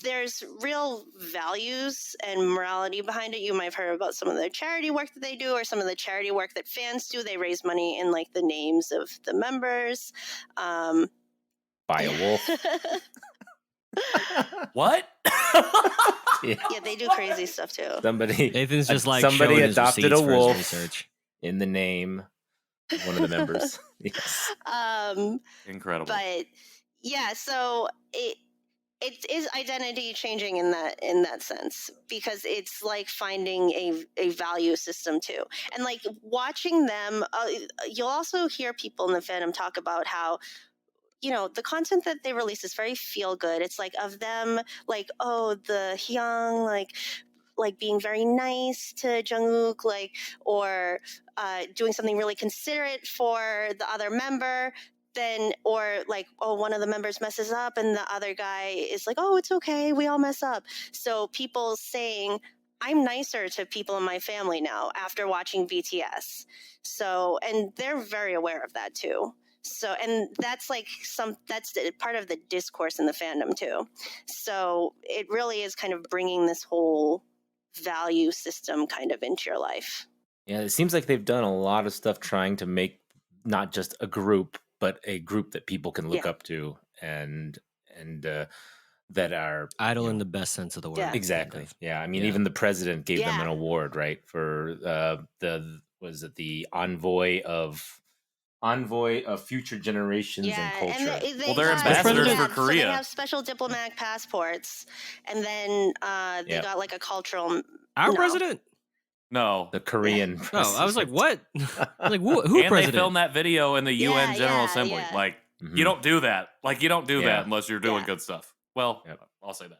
there's real values and morality behind it. You might have heard about some of the charity work that they do, or some of the charity work that fans do. They raise money in like the names of the members. Buy a wolf. What? Yeah. Yeah, they do crazy stuff too. Somebody Nathan's just like somebody showing his adopted receipts a for his wolf research. in the name One of the members. Yes. Incredible. But yeah, so it is identity changing in that sense, because it's like finding a value system too. And like watching them, you'll also hear people in the fandom talk about how, you know, the content that they release is very feel good. It's like of them, like, oh, the Hyung, like being very nice to Jungkook, like, or doing something really considerate for the other member. Then, or like, oh, one of the members messes up and the other guy is like, oh, it's okay, we all mess up. So people saying, I'm nicer to people in my family now after watching BTS. So, and they're very aware of that too. So, and that's like that's part of the discourse in the fandom too. So it really is kind of bringing this whole value system kind of into your life. Yeah, it seems like they've done a lot of stuff trying to make not just a group, but a group that people can look up to and that are idol in the best sense of the word. Yeah. exactly. Kind of. Yeah, I mean, Yeah. even the president gave them Yeah. an award, right, for the envoy of future generations and culture. And they're ambassadors for Korea. So they have special diplomatic passports, and then they Yep. got like a cultural. Our No. president? No. The Korean. No, I was like, what? Like, who And president? they filmed that video in the UN General Assembly. yeah. Like, Mhm. you don't do that. Like, you don't do Yeah. that unless you're doing Yeah. good stuff. Well, Yep. I'll say that.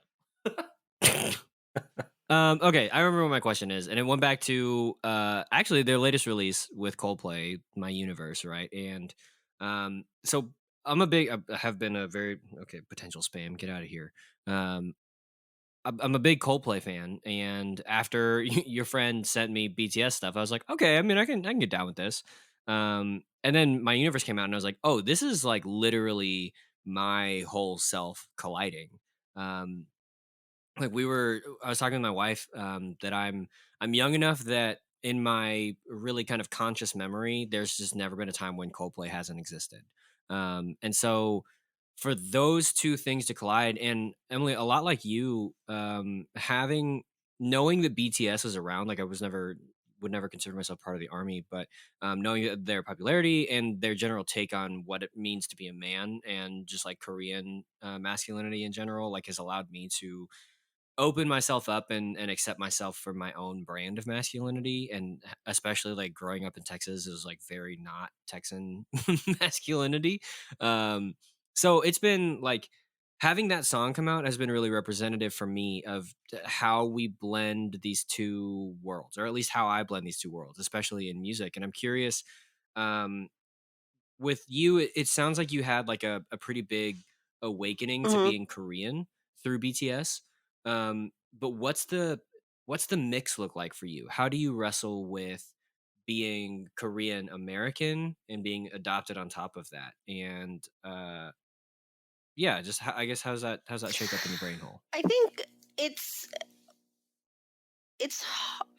Okay, I remember what my question is, and it went back to actually their latest release with Coldplay, My Universe, right? And so I have been a very potential spam. Get out of here. I'm a big Coldplay fan, and after your friend sent me BTS stuff, I was like, okay, I mean, I can get down with this. And then My Universe came out, and I was like, oh, this is like literally my whole self colliding. Like I was talking to my wife that I'm young enough that in my really kind of conscious memory, there's just never been a time when Coldplay hasn't existed. And so for those two things to collide, and Emily, a lot like you, knowing that BTS was around, like I would never consider myself part of the army, but knowing their popularity and their general take on what it means to be a man and just like Korean masculinity in general, like has allowed me to open myself up and accept myself for my own brand of masculinity. And especially like growing up in Texas is like very not Texan masculinity. So it's been like having that song come out has been really representative for me of how we blend these two worlds, or at least how I blend these two worlds, especially in music. And I'm curious, with you, it sounds like you had like a pretty big awakening to being Korean through BTS. But what's the mix look like for you? How do you wrestle with being Korean American and being adopted on top of that? And yeah, just I guess how's that shake up in your brain hole? I think it's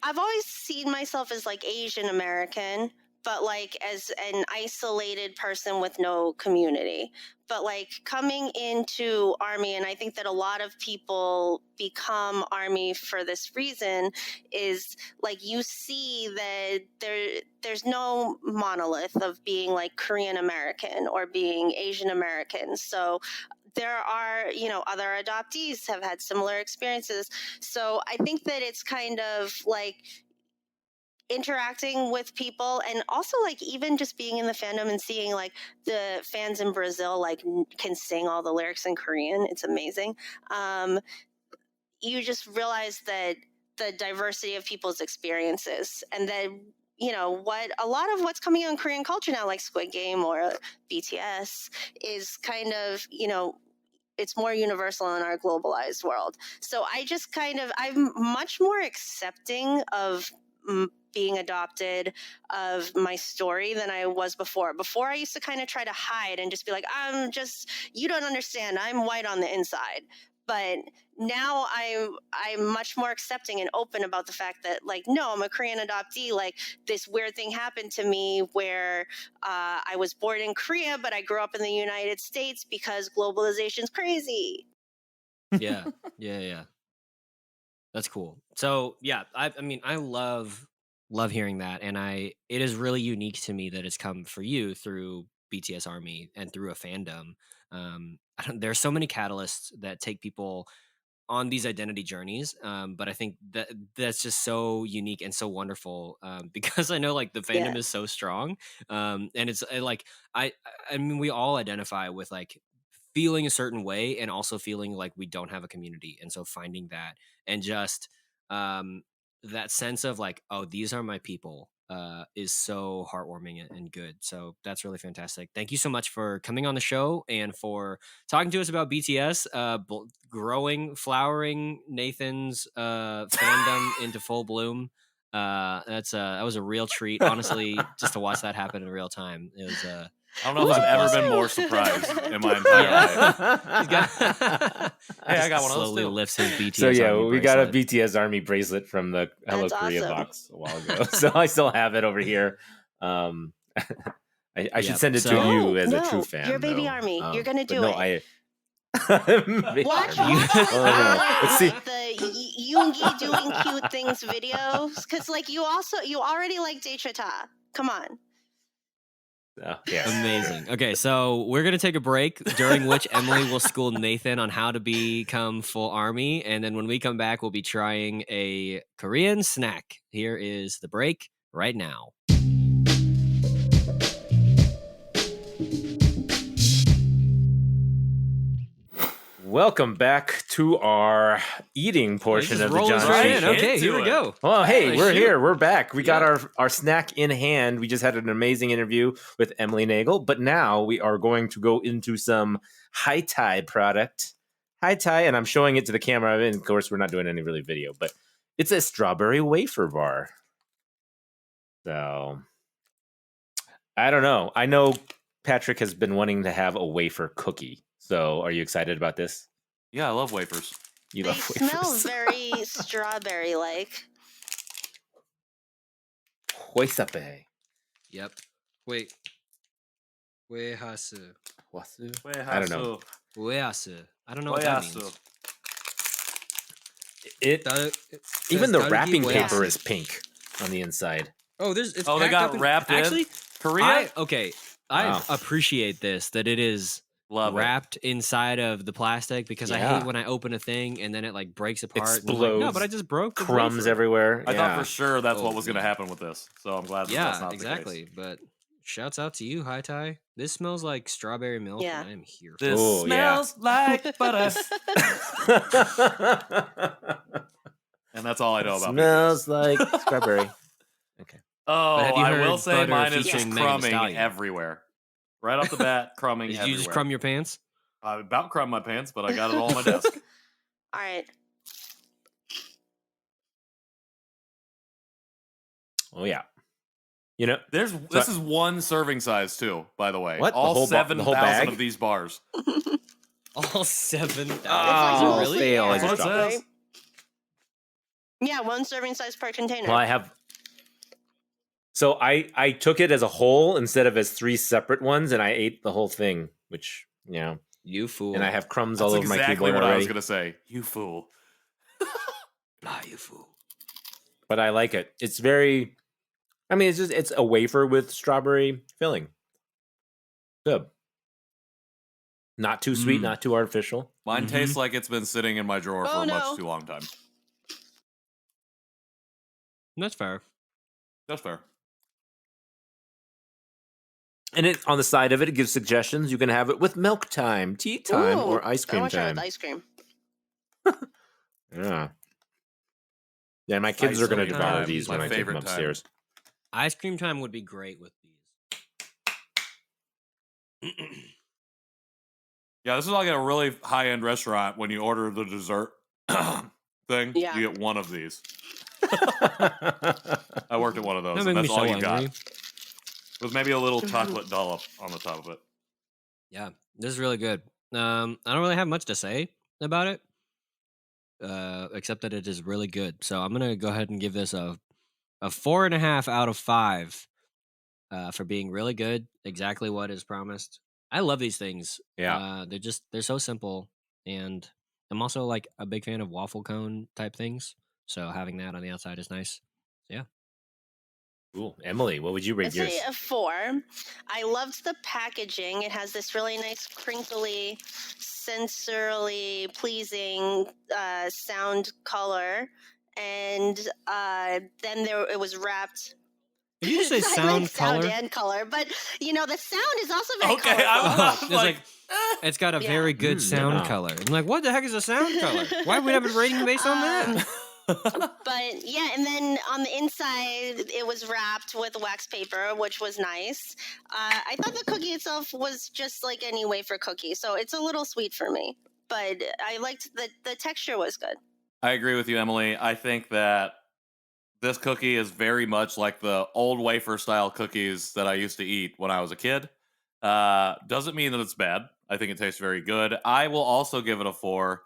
I've always seen myself as like Asian American, but like as an isolated person with no community. But like coming into Army, and I think that a lot of people become Army for this reason, is like you see that there's no monolith of being like Korean American or being Asian American. So there are, you know, other adoptees have had similar experiences. So I think that it's kind of like interacting with people, and also like even just being in the fandom and seeing like the fans in Brazil like can sing all the lyrics in Korean. It's amazing. You just realize that the diversity of people's experiences, and then, you know, what a lot of what's coming out in Korean culture now, like Squid Game or BTS, is kind of, you know, it's more universal in our globalized world. So I'm much more accepting of being adopted, of my story, than I was before. Before, I used to kind of try to hide and just be like, you don't understand, I'm white on the inside. But now I'm much more accepting and open about the fact that, like, no, I'm a Korean adoptee. Like, this weird thing happened to me where I was born in Korea, but I grew up in the United States because globalization's crazy. Yeah. That's cool. So yeah, I mean, I love Love hearing that. And it is really unique to me that it's come for you through BTS Army and through a fandom. There's so many catalysts that take people on these identity journeys, but I think that's just so unique and so wonderful, because I know like the fandom Yeah. is so strong, and it's like I mean we all identify with like feeling a certain way and also feeling like we don't have a community, and so finding that and just that sense of like, oh, these are my people, is so heartwarming and good. So that's really fantastic. Thank you so much for coming on the show and for talking to us about BTS, growing, flowering Nathan's fandom into full bloom. That was a real treat, honestly, just to watch that happen in real time. It was I don't know if I've ever been more surprised in my entire life. Hey, I got one of those slowly too. lifts his BTS. So yeah, Army we got a bracelet. BTS Army bracelet from the Hello That's Korea awesome. box a while ago. So I still have it over here. I should Yep, send it so- to you as a No, true fan. you're Baby though. Army. You're gonna but do no, it. Watch Watch Let's see. the Yoongi doing cute things videos, because like you already like Daechata. Come on. Yes. Amazing. Okay, so we're gonna take a break during which Emily will school Nathan on how to become full army, and then when we come back, we'll be trying a Korean snack. Here is the break right now. Welcome back to our eating portion Just of the rolling Janchi straight in. Show. Okay, Into here we it. go. Oh, hey, Oh, we're shoot. here. We're back. We got Yeah. our snack in hand. We just had an amazing interview with Emily Nagle, but now we are going to go into some Haitai product. Haitai, and I'm showing it to the camera. And of course, we're not doing any really video, but it's a strawberry wafer bar. So, I don't know. I know Patrick has been wanting to have a wafer cookie. So, are you excited about this? Yeah, I love wafers. You They love wafers. smell very strawberry-like. Huesape. Yep. Wait. Wehasu. Wasu? I don't know. Wehasu. I don't know what that means. It It even says the Darugi wrapping Wehasu. paper is pink on the inside. Oh, it's Oh, they packed got up in- wrapped in? Actually, Korea? I Wow. appreciate this, that it is Love it. wrapped inside of the plastic, because I Yeah. hate when I open a thing and then it like breaks apart. And I'm like, no, Explodes. but I just broke the Crumbs wafer. everywhere. I yeah. thought for sure that's Oh, what was going to man. happen with this. So I'm glad that that's Yeah, not exactly. the case. But shouts out to you, Haitai. This smells like strawberry milk, Yeah. and I am here. for This it. Oh, yeah. smells like butter. And that's all I know about Smells BTS. like strawberry. Oh, But have you I heard will say butter mine is featuring Megan Thee crumbing Stallion? everywhere. Right off the bat, crumbing Did everywhere. you just crumb your pants? I about crumbed my pants, but I got it all on my desk. All right. Oh yeah. You know, This is one serving size too, by the way. What? The All whole the whole 7,000 bag? of these bars. All 7,000. Oh, really? fail. I That's what just it dropped says. Yeah, one serving size per container. Well, I have. So I took it as a whole instead of as 3 separate ones, and I ate the whole thing, which You fool. and I have crumbs That's all over my exactly keyboard what I already. was going to say. You fool. You fool. But I like it. It's very. I mean, it's a wafer with strawberry filling. Good. Not too sweet, Mm. not too artificial. Mine Mhm. tastes like it's been sitting in my drawer for Oh, a no. much too long time. That's fair. That's fair. And it on the side of it, it gives suggestions. You can have it with milk time, tea time, Ooh, or ice I cream want to try it time. with ice cream. Yeah. Yeah, my kids are going to cream devour time these is my when I take them favorite time. upstairs. Ice cream time would be great with these. Yeah, this is like a really high-end restaurant. When you order the dessert thing, Yeah. you get one of these. I worked at one of those, Don't and make me that's all so you got. hungry. With maybe a little chocolate dollop on the top of it. Yeah, this is really good. I don't really have much to say about it, except that it is really good. So I'm gonna go ahead and give this a 4.5 out of 5 for being really good. Exactly what is promised. I love these things. Yeah. They're so simple, and I'm also like a big fan of waffle cone type things. So having that on the outside is nice. So yeah, Ooh, Emily, what would you rate I'd yours? say a 4. I loved the packaging. It has this really nice, crinkly, sensorily pleasing sound color, and then it was wrapped. Did you just say I sound like sound color? and color, but the sound is also very Okay, colorful. I'm It's like, It's got a Yeah. very good sound no. color. I'm like, what the heck is a sound color? Why would we have a rating based on that? But yeah, and then on the inside, it was wrapped with wax paper, which was nice. I thought the cookie itself was just like any wafer cookie, so it's a little sweet for me. But I liked the texture was good. I agree with you, Emily. I think that this cookie is very much like the old wafer style cookies that I used to eat when I was a kid. Doesn't mean that it's bad. I think it tastes very good. I will also give it a 4.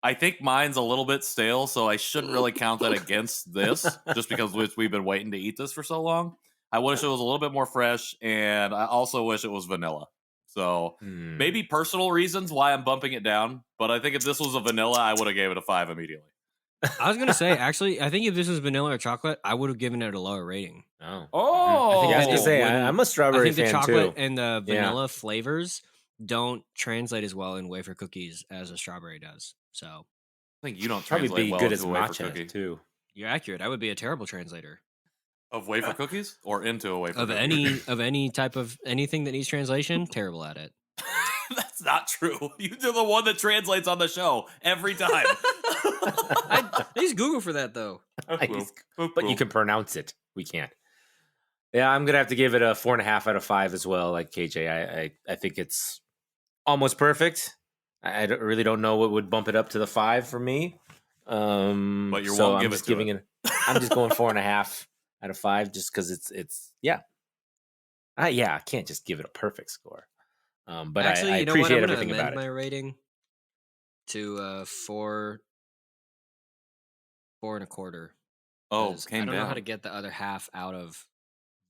I think mine's a little bit stale, so I shouldn't really count that against this, just because we've been waiting to eat this for so long. I wish it was a little bit more fresh, and I also wish it was vanilla. So maybe personal reasons why I'm bumping it down, but I think if this was a vanilla, I would have gave it a 5 immediately. I was gonna say, actually, I think if this was vanilla or chocolate, I would have given it a lower rating. Oh, I think I was that gonna it say wouldn't- I'm a strawberry I think the fan chocolate too. and the vanilla flavors don't translate as well in wafer cookies as a strawberry does. So I think you don't Probably translate be well good as into a wafer matcha cookie. too. you're accurate. I would be a terrible translator Of wafer cookies or into a wafer of cookie? any type of anything that needs translation. Terrible at it. That's not true. You're the one that translates on the show every time. I use Google for that though. But you can pronounce it. We can't. Yeah, I'm gonna have to give it a 4.5 out of 5 as well. Like KJ, I think it's almost perfect. I really don't know what would bump it up to the 5 for me. But you so won't I'm give just it to giving it. I'm just going 4.5 out of 5 just because it's yeah. I can't just give it a perfect score. But Actually, I you know what? appreciate I'm gonna everything amend about my it. rating to 4 4.25. Oh, 'cause came I don't down. know how to get the other half out of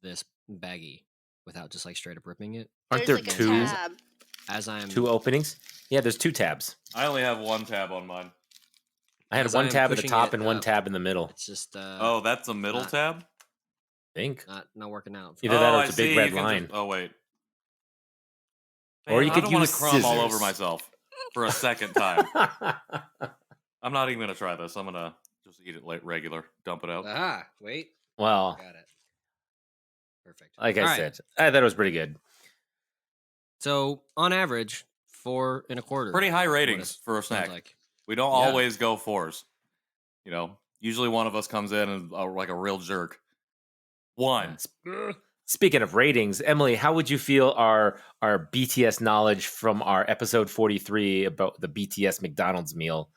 this baggie without just like straight up ripping it. Aren't There's there like two a tab. As I'm 2 openings? Yeah, there's 2 tabs. I only have 1 tab on mine. I had As 1 I'm tab at the pushing top it and 1 up, tab in the middle. it's just Oh, that's a middle not- tab? I think. not working out. Either that or I it's a big see. red You can line. just- oh, wait. Or you I could don't wanna use crumb all over scissors. myself for a second time. I'm not even going to try this. I'm going to just eat it regular. Dump it out. Ah, wait, Well, got it. Perfect. like I All right, said, I thought it was pretty good. so on average, 4.25. Pretty high what ratings it for a sounds snack. like. We don't Yeah. always go 4s. Usually one of us comes in and like a real jerk. 1. Speaking of ratings, Emily, how would you feel our BTS knowledge from our episode 43 about the BTS McDonald's meal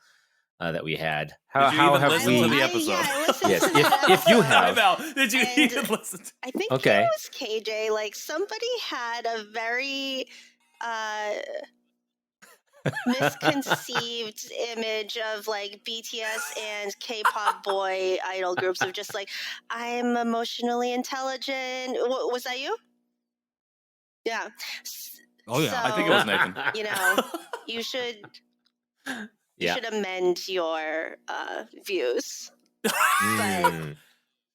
that we had? Did you even have listen we? to the episode? Yeah, I listened Yes, to that if you episode. have. Time out. Did you And- even listen to I think Okay. it was KJ. Like somebody had a very misconceived image of like BTS and K-pop boy idol groups of just like I'm emotionally intelligent. Was that you? Yeah. Oh, yeah. I think it was Nathan. You know, you should Yeah. should amend your views. Mm.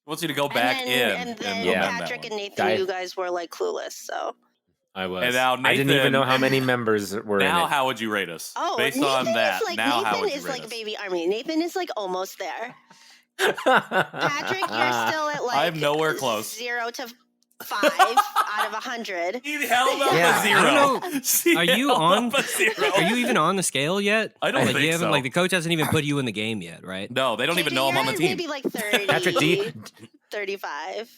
Wants you to go back and in then, and then Yeah. amend that Patrick one. and Nathan, Dive- you guys were like clueless. So I was. And now I didn't Nathan- even know how many members were in Now, it. how would you rate us? oh, Based Nathan on that, is like now how would Nathan you is rate like us? baby Army. Nathan is like almost there. Patrick, you're still at like I'm nowhere close. 0 to 5 out of 100. He held up Yeah. a 0. I don't He Are you held on? up a 0. Are you even on the scale yet? I don't like, think you haven't, so. Like the coach hasn't even put you in the game yet, right? No, they don't even KJ, know I'm you're on the at team. Maybe like 30, Patrick, 35.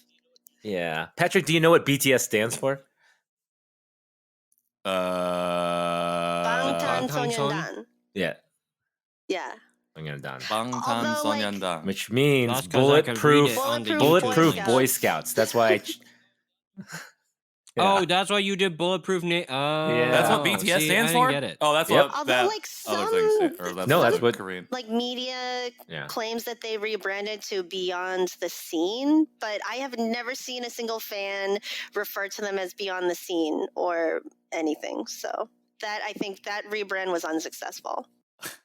Yeah. Patrick, do you know what BTS stands for? Bangtan Bangtan Sonyeondan. Yeah. Yeah. Bangtan Although, like- Sonyeondan. Which means That's 'cause I could read bulletproof, it on the Bulletproof YouTube Boy link. Scouts. That's why. Oh, that's why you did bulletproof. Yeah. That's what Oh, BTS see, stands I for? didn't get it. Oh, that's Yep. what Although, that like, other some- thing stands or that's No, that's the what- Korean. Like media Yeah. claims that they rebranded to Beyond the Scene, but I have never seen a single fan refer to them as Beyond the Scene or anything. So that I think that rebrand was unsuccessful.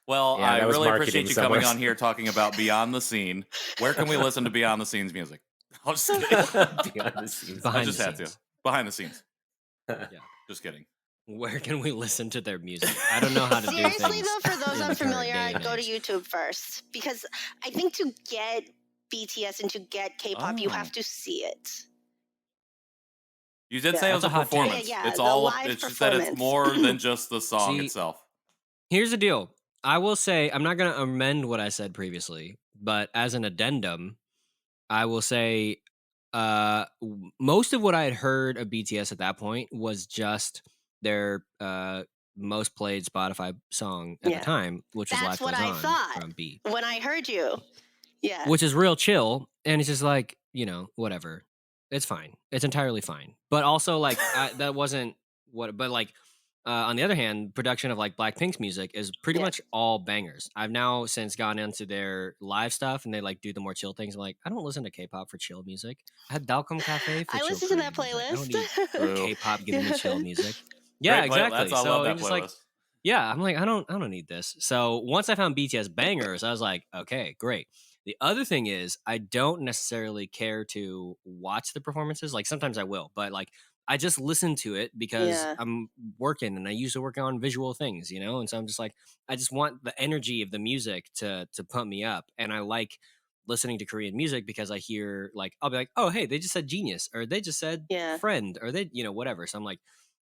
Well, Yeah, I that was really marketing appreciate you somewhere. coming on here talking about Beyond the Scene. Where can we listen to Beyond the Scenes music? I'll just kidding. Behind the scenes. I Behind just the had scenes. to. Behind the scenes. Yeah. Just kidding. Where can we listen to their music? I don't know how to do Seriously, things. though, for those in the current unfamiliar, day I'd and go to age. YouTube first because I think to get BTS and to get K-pop, you Oh. have to see it. You did Yeah. say it was That's a a hot take. performance. Yeah, It's the all. live It's just that it's performance. more than just the song See, itself. Here's the deal. I will say, I'm not going to amend what I said previously, but as an addendum, I will say most of what I had heard of BTS at that point was just their most played Spotify song at Yeah. the time, which was That's Life what Goes I On thought from B. when I heard you. Yeah. Which is real chill. And it's just like, whatever. It's fine. It's entirely fine. But also, like, that wasn't what, but like, on the other hand, production of like Blackpink's music is pretty Yeah. much all bangers. I've now since gone into their live stuff and they like do the more chill things. I'm like, I don't listen to K-pop for chill music. I had Dalcom Cafe for I chill listen to that Korean music. I don't playlist. need True. K-pop giving me chill Yeah. music. Yeah, Great play- exactly. That's, I So love I'm that just playlist. like, yeah, I'm like, I don't need this. So once I found BTS bangers, I was like, okay, great. The other thing is, I don't necessarily care to watch the performances. Like sometimes I will, but like I just listen to it because Yeah. I'm working and I usually work on visual things, And so I'm just like, I just want the energy of the music to pump me up, and I like listening to Korean music because I hear like I'll be like, oh hey, they just said genius, or they just said Yeah. friend, or they whatever. So I'm like,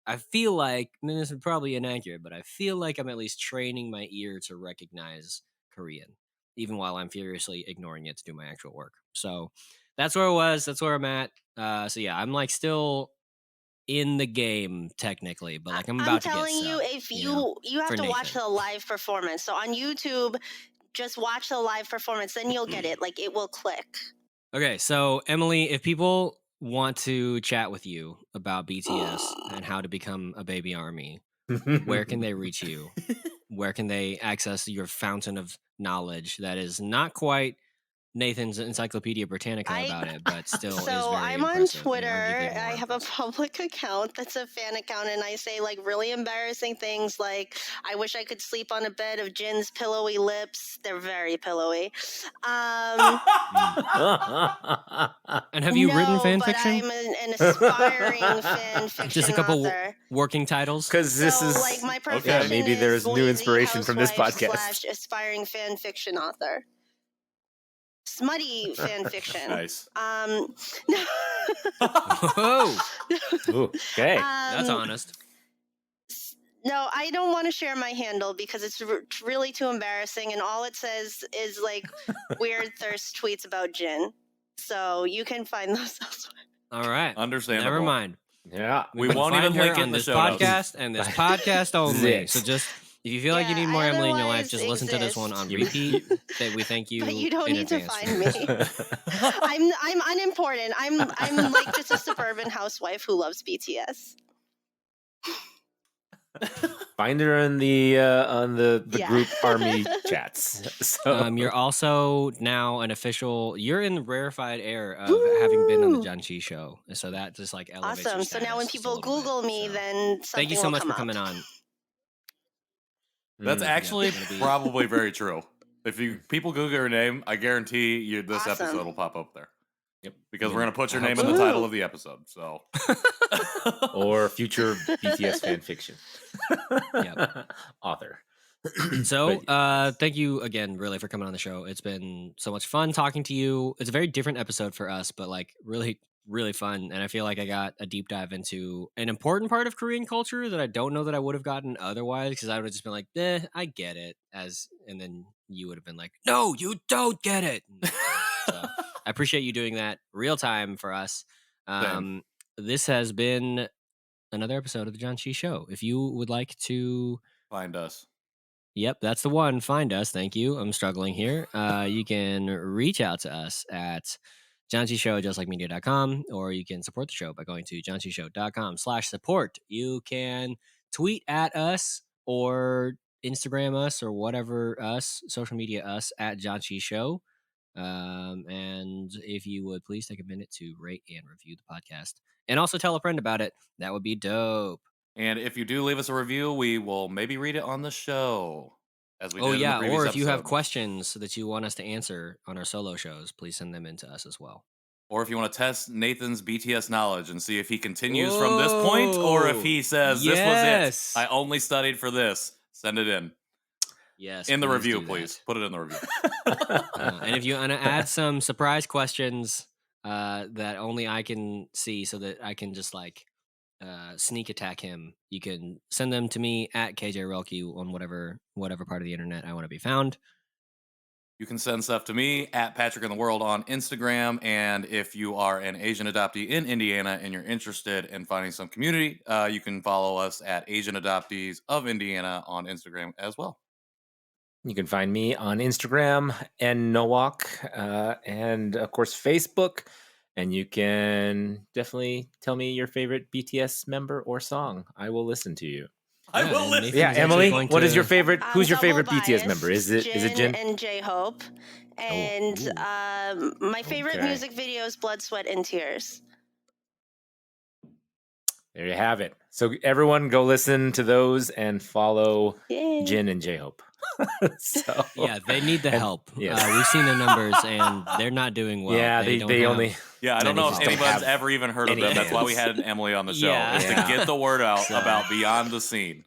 I feel like, and this is probably inaccurate, but I feel like I'm at least training my ear to recognize Korean, even while I'm furiously ignoring it to do my actual work. So that's where I was. That's where I'm at. So yeah, I'm like still in the game technically, but like I'm about to get telling you, subbed, if you have for to watch Nathan. the live performance. So on YouTube, just watch the live performance, then you'll get it. Like it will click. Okay, so Emily, if people want to chat with you about BTS and how to become a baby army, where can they reach you? Where can they access your fountain of knowledge that is not quite Nathan's Encyclopedia Britannica about it, but still is So very I'm on impressive, and Twitter. arguably more I have a impressive. public account that's a fan account, and I say like really embarrassing things like, I wish I could sleep on a bed of Jin's pillowy lips. They're very pillowy. And have you written fan but fiction? I'm an aspiring fan fiction Just a couple author. working titles? Because this So, is like, my okay. profession Maybe is there's new Boise inspiration from this housewife podcast. / aspiring fan fiction author. Smutty fan fiction. Nice. Whoa, Ooh, okay. that's honest. No, I don't want to share my handle because it's really too embarrassing, and all it says is like weird thirst tweets about Jin. So you can find those elsewhere. All right, Understandable. never mind. Yeah. We can won't find even her link it on in the this show notes. podcast and this podcast only. Zit. So just if you feel like you need more I Emily in your life, otherwise just listen to this one on exist. repeat. That we thank you. But you don't in need to advance find for me. I'm unimportant. I'm like just a suburban housewife who loves BTS. Find her on the Yeah. group army chats. So You're also now an official. You're in the rarefied air of having been on the Janchi Show, so that just like elevates your Awesome. So now when status just a people little bit, Google me, so. then something Thank you so will much come for coming up. on. That's actually it's gonna be- probably very true. If people Google your name, I guarantee you this Awesome. episode will pop up there. Yep. Because we're gonna put your I name hope in the so. title of the episode. So or future BTS fan fiction Yep. author. So, But- thank you again, really, for coming on the show. It's been so much fun talking to you. It's a very different episode for us, but like really, really fun. And I feel like I got a deep dive into an important part of Korean culture that I don't know that I would have gotten otherwise, because I would have just been like, I get it. And then you would have been like, no, you don't get it. So I appreciate you doing that real time for us. Same. This has been another episode of the Janchi Show. If you would like to find us. Yep, that's the one. Find us. Thank you. I'm struggling here. You can reach out to us at janchishow@justlikemedia.com, or you can support the show by going to janchishow.com/support. You can tweet at us or Instagram us or whatever us, social media us at Janchi Show. And if you would please take a minute to rate and review the podcast, and also tell a friend about it, that would be dope. And if you do leave us a review, we will maybe read it on the show. as we Oh did in the yeah, previous or if you have episode. questions that you want us to answer on our solo shows, please send them in to us as well. Or if you want to test Nathan's BTS knowledge and see if he continues from this point, or if he says, this was Yes. it, I only studied for this, send it in. Yes, In the please review, do please. that. Put it in the review. And if you want to add some surprise questions that only I can see, so that I can just like sneak attack him, you can send them to me at KJ Relke on whatever part of the internet I want to be found. You can send stuff to me at Patrick in the World on Instagram. And if you are an Asian adoptee in Indiana and you're interested in finding some community, you can follow us at Asian Adoptees of Indiana on Instagram as well. You can find me on Instagram and Nowalk, and of course Facebook. And you can definitely tell me your favorite BTS member or song. I will listen to you. I Yeah, will and listen. Nathan's Yeah, actually Emily, going what is to- your favorite? I'm Who's your favorite double BTS member? biased, Is it Jin? and J-Hope. And ooh. my favorite Okay. music video is Blood, Sweat, and Tears. There you have it. So everyone, go listen to those and follow Yay. Jin and J-Hope. So Yeah, they need the and- help. yes. We've seen their numbers, and they're not doing well. yeah, don't they have- only. Yeah, I don't know if Don't anyone's have ever even heard of any them. That's why we fans. had Emily on the show, Yeah. is to Yeah. get the word out So- about Beyond the Scene.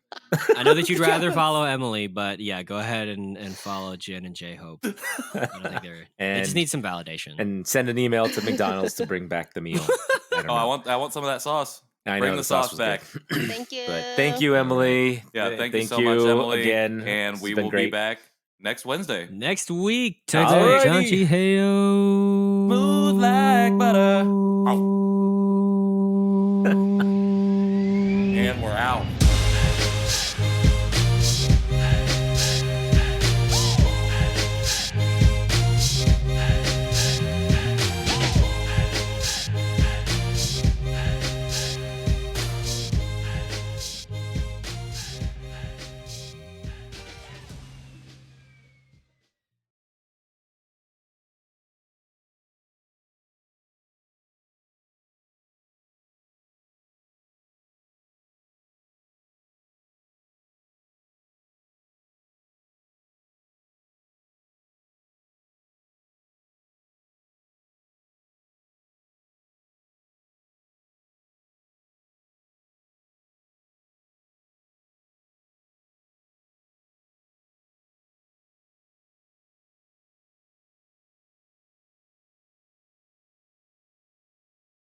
I know that you'd rather follow Emily, but yeah, go ahead and follow Jin and J-Hope. I don't think they just And- need some validation. And send an email to McDonald's to bring back the meal. I don't Oh, know. I want some of that sauce. I bring know the sauce was back. good. Thank you. But thank you, Emily. Yeah, thank you so much, Emily. again. And It's we been will great. be back next Wednesday. Next week, Alrighty. Janchi Heyo. Smooth like butter.